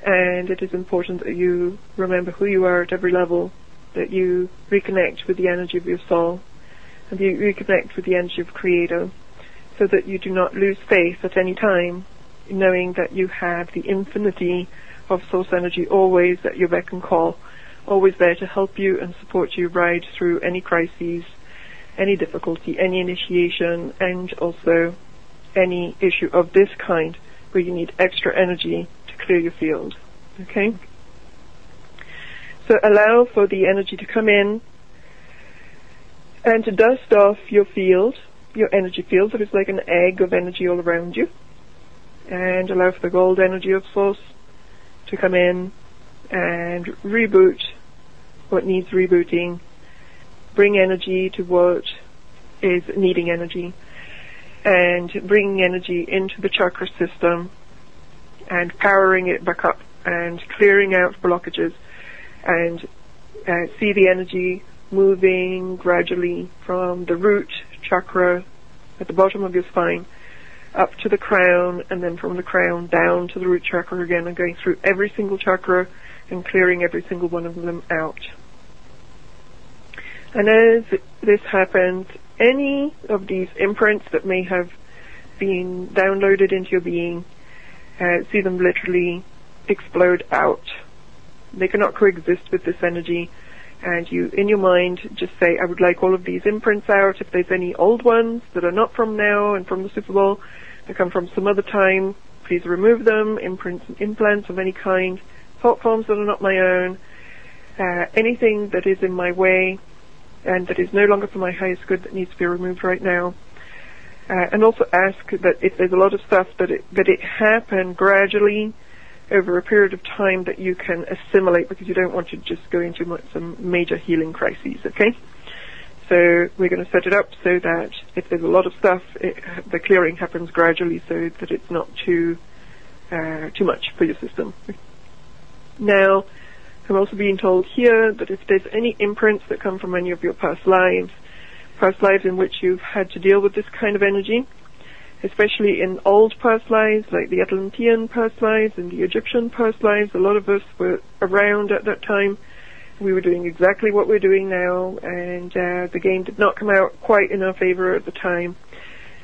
and it is important that you remember who you are at every level, that you reconnect with the energy of your soul, and you reconnect with the energy of Creator, so that you do not lose faith at any time, knowing that you have the infinity of source energy always at your beck and call, always there to help you and support you ride through any crises, any difficulty, any initiation, and also any issue of this kind where you need extra energy to clear your field. Okay? So allow for the energy to come in and to dust off your field, your energy field, that is like an egg of energy all around you. And allow for the gold energy of Source to come in and reboot what needs rebooting, bring energy to what is needing energy, and bringing energy into the chakra system and powering it back up and clearing out blockages, and see the energy moving gradually from the root chakra at the bottom of your spine up to the crown, and then from the crown down to the root chakra again, and going through every single chakra and clearing every single one of them out. And as this happens, any of these imprints that may have been downloaded into your being, see them literally explode out. They cannot coexist with this energy, and you, in your mind, just say, I would like all of these imprints out. If there's any old ones that are not from now and from the Super Bowl, they come from some other time, please remove them. Imprints and implants of any kind, thought forms that are not my own, anything that is in my way and that is no longer for my highest good that needs to be removed right now. And also ask that if there's a lot of stuff, that it happen gradually, over a period of time that you can assimilate, because you don't want to just go into some major healing crises, okay? So we're going to set it up so that if there's a lot of stuff, the clearing happens gradually so that it's not too much for your system. Now, I'm also being told here that if there's any imprints that come from any of your past lives in which you've had to deal with this kind of energy, especially in old past lives, like the Atlantean past lives and the Egyptian past lives, a lot of us were around at that time. We were doing exactly what we're doing now, and the game did not come out quite in our favor at the time.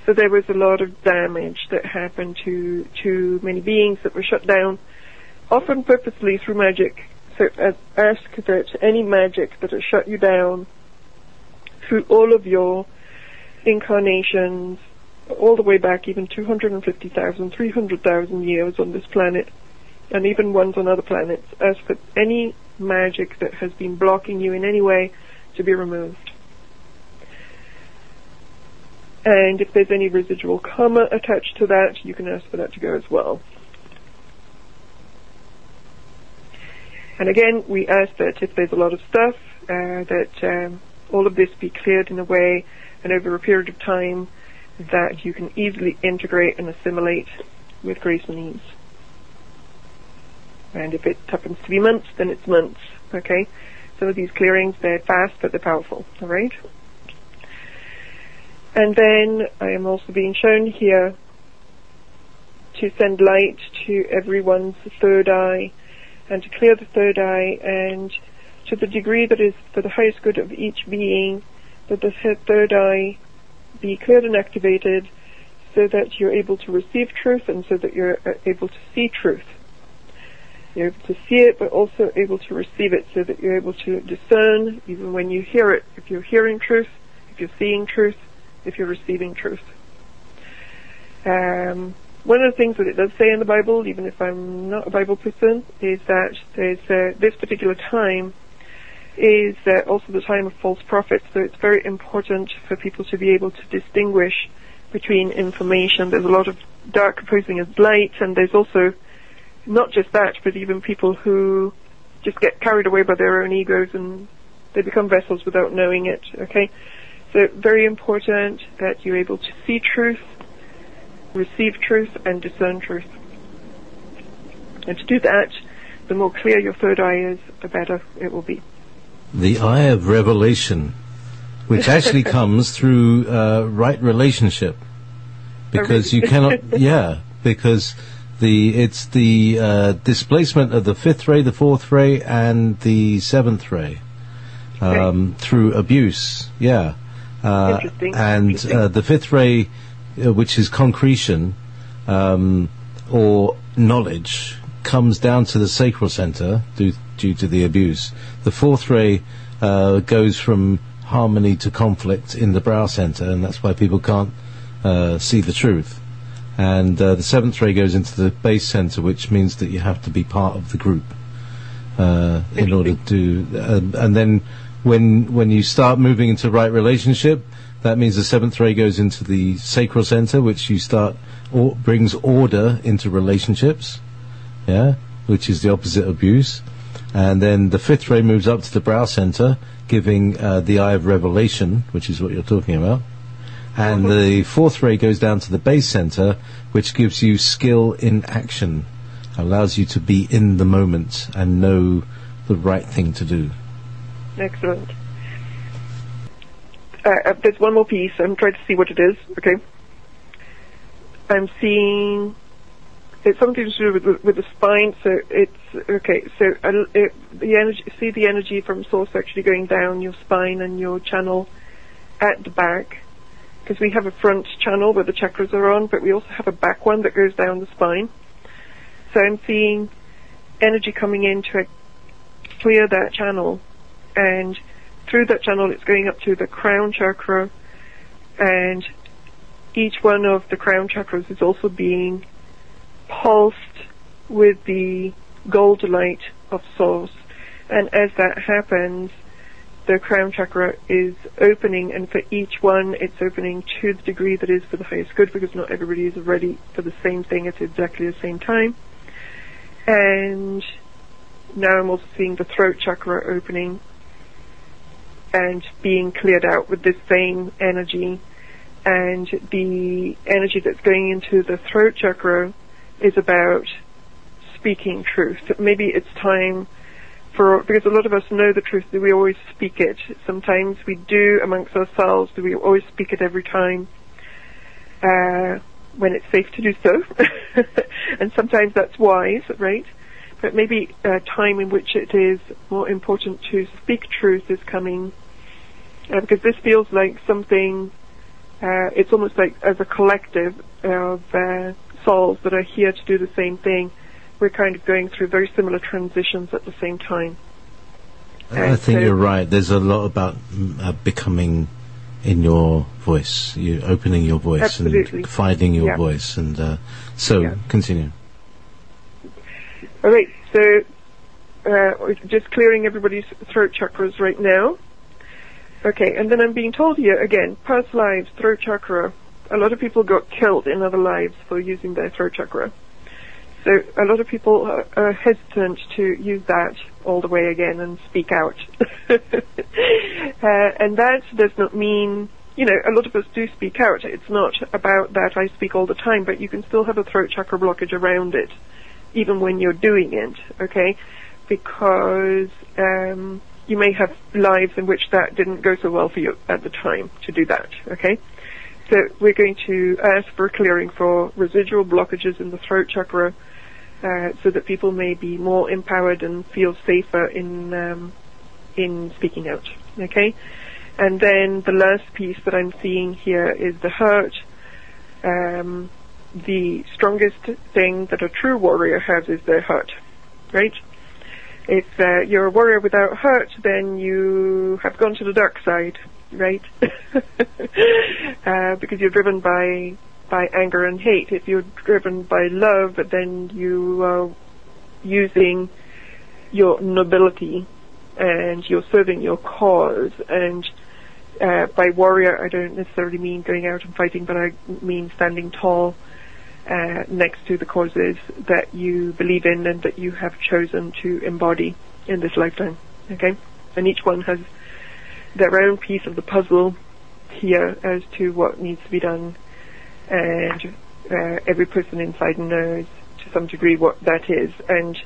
So there was a lot of damage that happened to many beings that were shut down, often purposely through magic. So ask that any magic that has shut you down through all of your incarnations, all the way back even 250,000, 300,000 years on this planet, and even ones on other planets, ask for any magic that has been blocking you in any way to be removed. And if there's any residual karma attached to that, you can ask for that to go as well. And again, we ask that if there's a lot of stuff, that all of this be cleared in a way and over a period of time that you can easily integrate and assimilate with grace and ease. And if it happens to be months, then it's months, okay? Some of these clearings, they're fast, but they're powerful, all right? And then I am also being shown here to send light to everyone's third eye, and to clear the third eye, and to the degree that is for the highest good of each being, that the third eye be cleared and activated so that you're able to receive truth and so that you're able to see truth. You're able to see it, but also able to receive it so that you're able to discern even when you hear it, if you're hearing truth, if you're seeing truth, if you're receiving truth. One of the things that it does say in the Bible, even if I'm not a Bible person, is that there's this particular time is also the time of false prophets. So it's very important for people to be able to distinguish between information. There's a lot of dark posing as light, and there's also not just that, but even people who just get carried away by their own egos and they become vessels without knowing it, okay? So very important that you're able to see truth, receive truth, and discern truth. And to do that, the more clear your third eye is, the better it will be. The eye of revelation, which actually comes through right relationship, because you cannot, because it's the displacement of the fifth ray, the fourth ray, and the seventh ray through abuse, Interesting. And the fifth ray, which is concretion or knowledge, comes down to the sacral center due to the abuse. The fourth ray goes from harmony to conflict in the brow center, and that's why people can't see the truth. And the seventh ray goes into the base center, which means that you have to be part of the group in order to. And then when you start moving into right relationship, that means the seventh ray goes into the sacral center, which you start brings order into relationships, which is the opposite of abuse. And then the fifth ray moves up to the brow center, giving the eye of revelation, which is what you're talking about. And the fourth ray goes down to the base center, which gives you skill in action, allows you to be in the moment and know the right thing to do. Excellent. There's one more piece. I'm trying to see what it is. Okay. I'm seeing it's something to do with the spine. So it's okay. So the energy. See the energy from source actually going down your spine and your channel at the back, because we have a front channel where the chakras are on, but we also have a back one that goes down the spine. So I'm seeing energy coming in to clear that channel, and through that channel it's going up to the crown chakra, and each one of the crown chakras is also being pulsed with the gold light of source. And as that happens, the crown chakra is opening, and for each one it's opening to the degree that is for the highest good, because not everybody is ready for the same thing at exactly the same time. And now I'm also seeing the throat chakra opening and being cleared out with this same energy. And the energy that's going into the throat chakra is about speaking truth. Maybe it's time because a lot of us know the truth, that we always speak it. Sometimes we do amongst ourselves, but we always speak it every time when it's safe to do so. And sometimes that's wise, right? But maybe a time in which it is more important to speak truth is coming, because this feels like something, it's almost like as a collective of souls that are here to do the same thing. We're kind of going through very similar transitions at the same time. I think you're right. There's a lot about becoming in your voice, you opening your voice. Absolutely. And finding your voice. And continue. All right, so just clearing everybody's throat chakras right now. Okay, and then I'm being told here, again, past lives, throat chakra. A lot of people got killed in other lives for using their throat chakra. So a lot of people are hesitant to use that all the way again and speak out. And that does not mean, a lot of us do speak out. It's not about that I speak all the time, but you can still have a throat chakra blockage around it, even when you're doing it, okay? Because you may have lives in which that didn't go so well for you at the time to do that, okay? So we're going to ask for a clearing for residual blockages in the throat chakra, so that people may be more empowered and feel safer in speaking out, okay? And then the last piece that I'm seeing here is the heart. The strongest thing that a true warrior has is their heart, right? If you're a warrior without heart, then you have gone to the dark side, right? Because you're driven by anger and hate. If you're driven by love, then you are using your nobility and you're serving your cause. And by warrior, I don't necessarily mean going out and fighting, but I mean standing tall next to the causes that you believe in and that you have chosen to embody in this lifetime. Okay? And each one has their own piece of the puzzle here as to what needs to be done. And every person inside knows to some degree what that is. And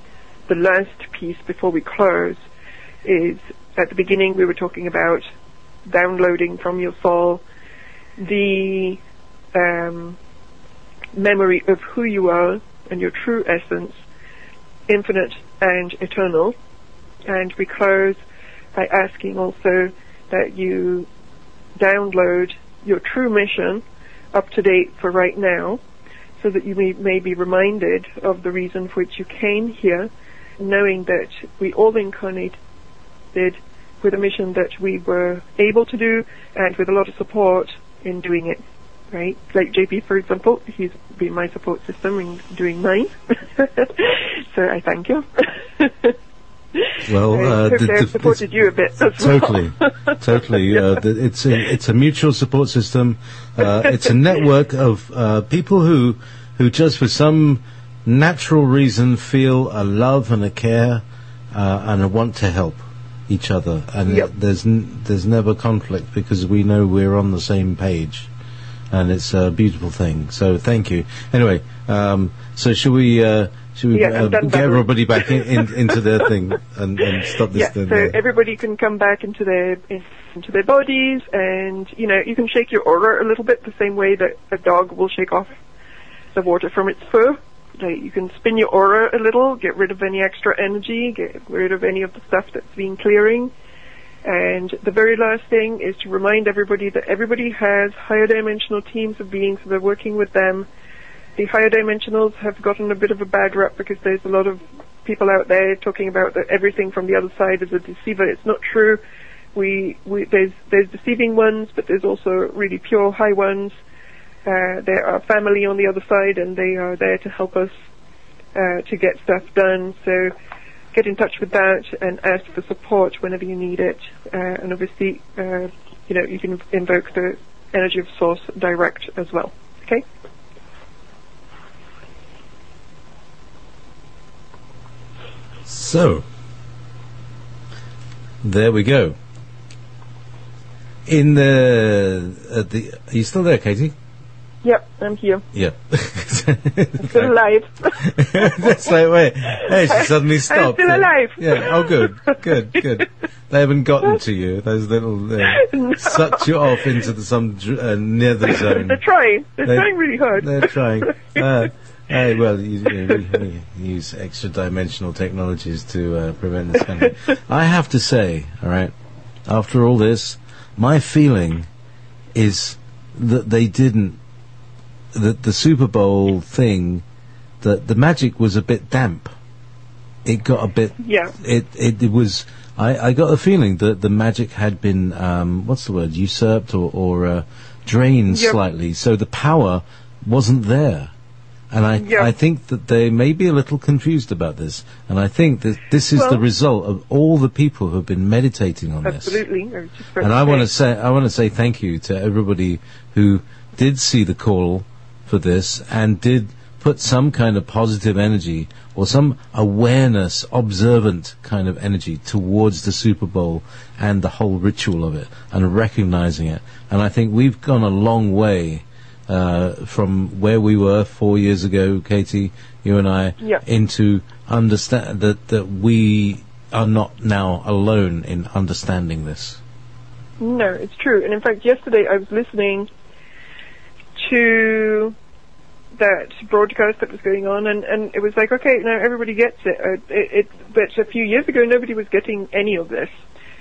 the last piece before we close is, at the beginning we were talking about downloading from your soul the memory of who you are and your true essence, infinite and eternal. And we close by asking also that you download your true mission up to date for right now, so that you may be reminded of the reason for which you came here, knowing that we all incarnated with a mission that we were able to do and with a lot of support in doing it, right? Like JayPee, for example, he's been my support system in doing mine. So I thank you. Well, I've supported you a bit as totally, well. Totally. It's a mutual support system. It's a network of people who just for some natural reason feel a love and a care and a want to help each other. And there's never conflict because we know we're on the same page, and it's a beautiful thing. So thank you. Anyway, so should we get everybody back into their thing and stop this thing? So everybody can come back into their bodies, and you can shake your aura a little bit the same way that a dog will shake off the water from its fur. Like, you can spin your aura a little, get rid of any extra energy, get rid of any of the stuff that's been clearing. And the very last thing is to remind everybody that everybody has higher dimensional teams of beings, so they're working with them. The higher dimensionals have gotten a bit of a bad rap because there's a lot of people out there talking about that everything from the other side is a deceiver. It's not true. There's deceiving ones, but there's also really pure high ones. There are family on the other side, and they are there to help us to get stuff done. So get in touch with that and ask for support whenever you need it. And obviously, you can invoke the energy of Source direct as well. Okay? So, there we go. Are you still there, Katy? Yep, I'm here. Yeah. I'm still alive. That's like, wait, hey, she suddenly stopped. I'm still alive. Yeah, oh good. They haven't gotten to you, those little, No. sucked you off into some nether zone. They're trying. They're trying really hard. They're trying. Hey, well, we use extra dimensional technologies to prevent this kind of thing. I have to say, all right, after all this, my feeling is that they didn't, that the Super Bowl thing, that the magic was a bit damp. It got a bit. Yeah. It was. I got the feeling that the magic had been what's the word, usurped or drained slightly, so the power wasn't there. And I think that they may be a little confused about this, and I think that this is the result of all the people who have been meditating on this. Absolutely. And I want to say thank you to everybody who did see the call for this and did put some kind of positive energy or some awareness, observant kind of energy towards the Super Bowl and the whole ritual of it and recognizing it. And I think we've gone a long way from where we were 4 years ago, Katy, you and I, into understand that we are not now alone in understanding this. No, it's true. And in fact, yesterday I was listening to that broadcast that was going on, and it was like, okay, now everybody gets it. But a few years ago, nobody was getting any of this.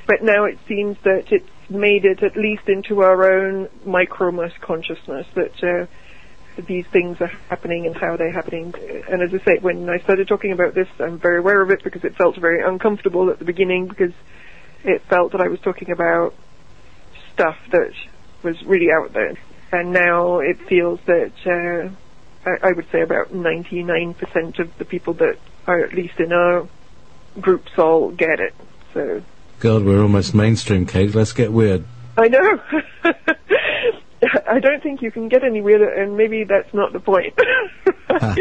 But now it seems that it's made it at least into our own micro-mass consciousness that these things are happening and how they're happening. And as I say, when I started talking about this, I'm very aware of it because it felt very uncomfortable at the beginning because it felt that I was talking about stuff that was really out there. And now it feels that I would say about 99% of the people that are at least in our groups all get it. So. God, we're almost mainstream, Kate. Let's get weird. I know. I don't think you can get any weirder, and maybe that's not the point. But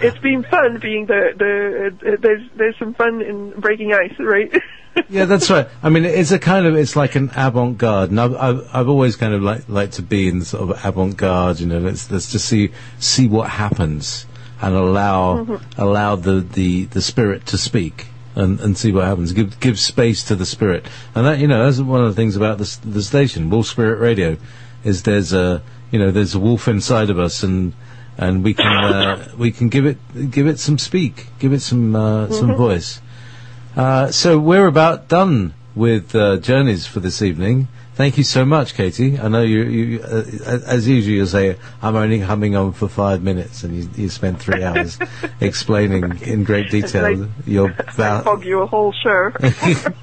it's been fun being there's some fun in breaking ice, right? Yeah, that's right. I mean, it's like an avant-garde, and I've always kind of like to be in sort of avant-garde. You know, let's just see what happens and allow the spirit to speak. And see what happens. Give space to the spirit, and that, you know, that's one of the things about the station, Wolf Spirit Radio, is there's a wolf inside of us, and we can give it some speak, give it some voice. So we're about done with journeys for this evening. Thank you so much, Katy. I know you as usual, you say, I'm only humming on for 5 minutes, and you spent 3 hours explaining in great detail your fog you a whole show.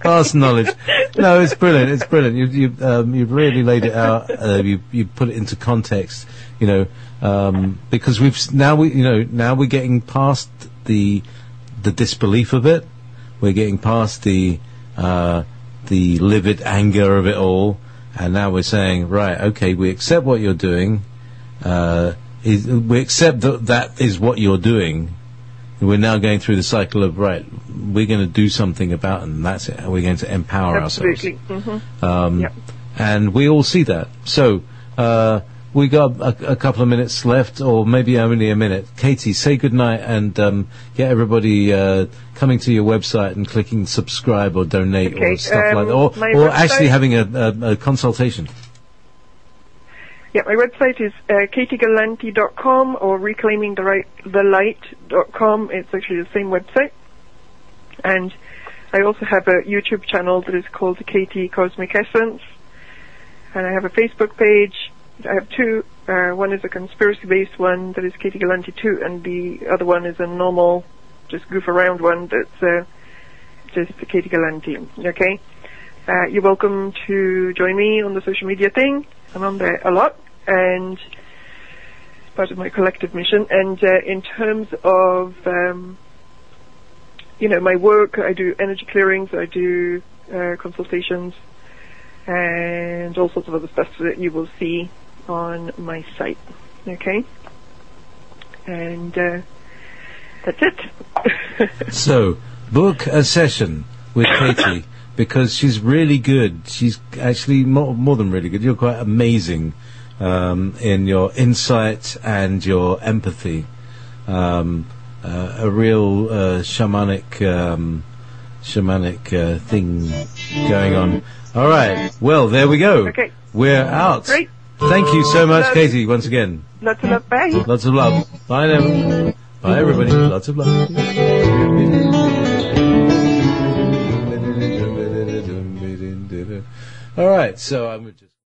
Vast knowledge. No, it's brilliant. It's brilliant. You've really laid it out. You put it into context. You know, because now we're getting past the disbelief of it. We're getting past the livid anger of it all. And now we're saying, right, okay, we accept what you're doing. We accept that is what you're doing. We're now going through the cycle of, right, we're going to do something about it, and that's it. We're going to empower ourselves. Mm-hmm. And we all see that. So we got a couple of minutes left, or maybe only a minute. Katy, say goodnight and get everybody coming to your website and clicking subscribe or donate or stuff like that, or actually having a consultation. Yeah, my website is katygallanti.com or reclaimingthelight.com. It's actually the same website. And I also have a YouTube channel that is called Katy Cosmic Essence. And I have a Facebook page. I have 2. One is a conspiracy-based one that is Katy Gallanti 2, and the other one is a normal, just goof around one that's just Katy Gallanti. Okay? You're welcome to join me on the social media thing. I'm on there a lot, and it's part of my collective mission. And in terms of, my work, I do energy clearings, I do consultations, and all sorts of other stuff that you will see on my site. Okay? And that's it. So, book a session with Katy because she's really good. She's actually more than really good. You're quite amazing in your insight and your empathy. A real shamanic thing going on. All right. Well, there we go. Okay. We're out. Great. Thank you so much, Katy, once again. Lots of love. Bye. Lots of love. Bye now. Bye, everybody. Lots of love. All right. So I'm just...